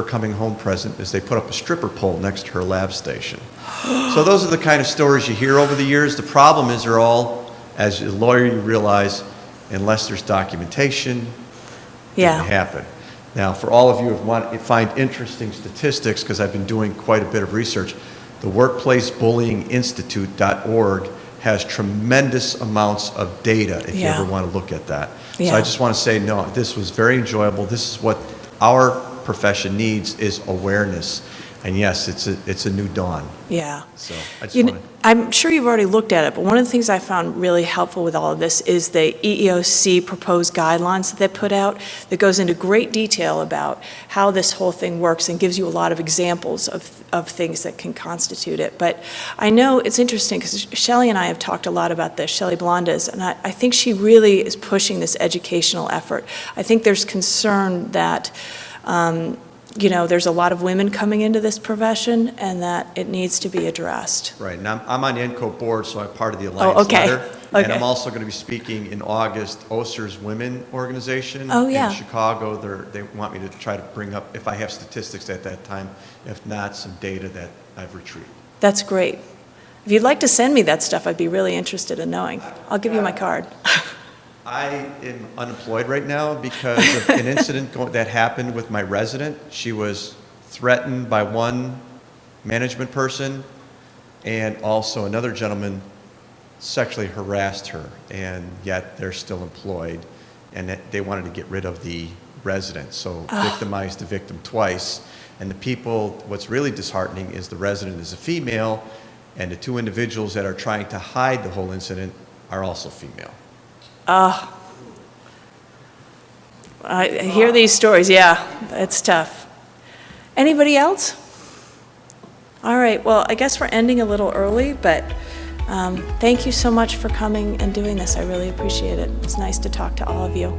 coming home present is they put up a stripper pole next to her lab station. So those are the kind of stories you hear over the years. The problem is they're all, as a lawyer you realize, unless there's documentation, Yeah. didn't happen. Now, for all of you who find interesting statistics, because I've been doing quite a bit of research, the workplacebullyinginstitute.org has tremendous amounts of data if you Yeah. ever want to look at that. So Yeah. I just want to say, no, this was very enjoyable. This is what our profession needs, is awareness. And yes, it's a new dawn. Yeah. So I just You want kn- to... I'm sure you've already looked at it, but one of the things I found really helpful with all of this is the EEOC proposed guidelines that they put out that goes into great detail about how this whole thing works and gives you a lot of examples of things that can constitute it. But I know it's interesting because Shelley and I have talked a lot about this, Shelley Blondes, and I think she really is pushing this educational effort. I think there's concern that there's a lot of women coming into this profession and that it needs to be addressed. Right, and I'm on the ENCO board, so I'm part of the Alliance okay. Letter. And Okay. I'm also going to be speaking in August, OSER's Women Organization Oh, yeah. in Chicago. They want me to try to bring up, if I have statistics at that time, if not, some data that I've retrieved. That's great. If you'd like to send me that stuff, I'd be really interested in knowing. I'll give you my card. I am unemployed right now because of an incident that happened with my resident. She was threatened by one management person, and also another gentleman sexually harassed her, and yet they're still employed, and they wanted to get rid of the resident, so victimized the victim twice. And the people, what's really disheartening is the resident is a female, and the two individuals that are trying to hide the whole incident are also female. I hear these stories, yeah, it's tough. Anybody else? All right, well, I guess we're ending a little early, but thank you so much for coming and doing this. I really appreciate it. It's nice to talk to all of you.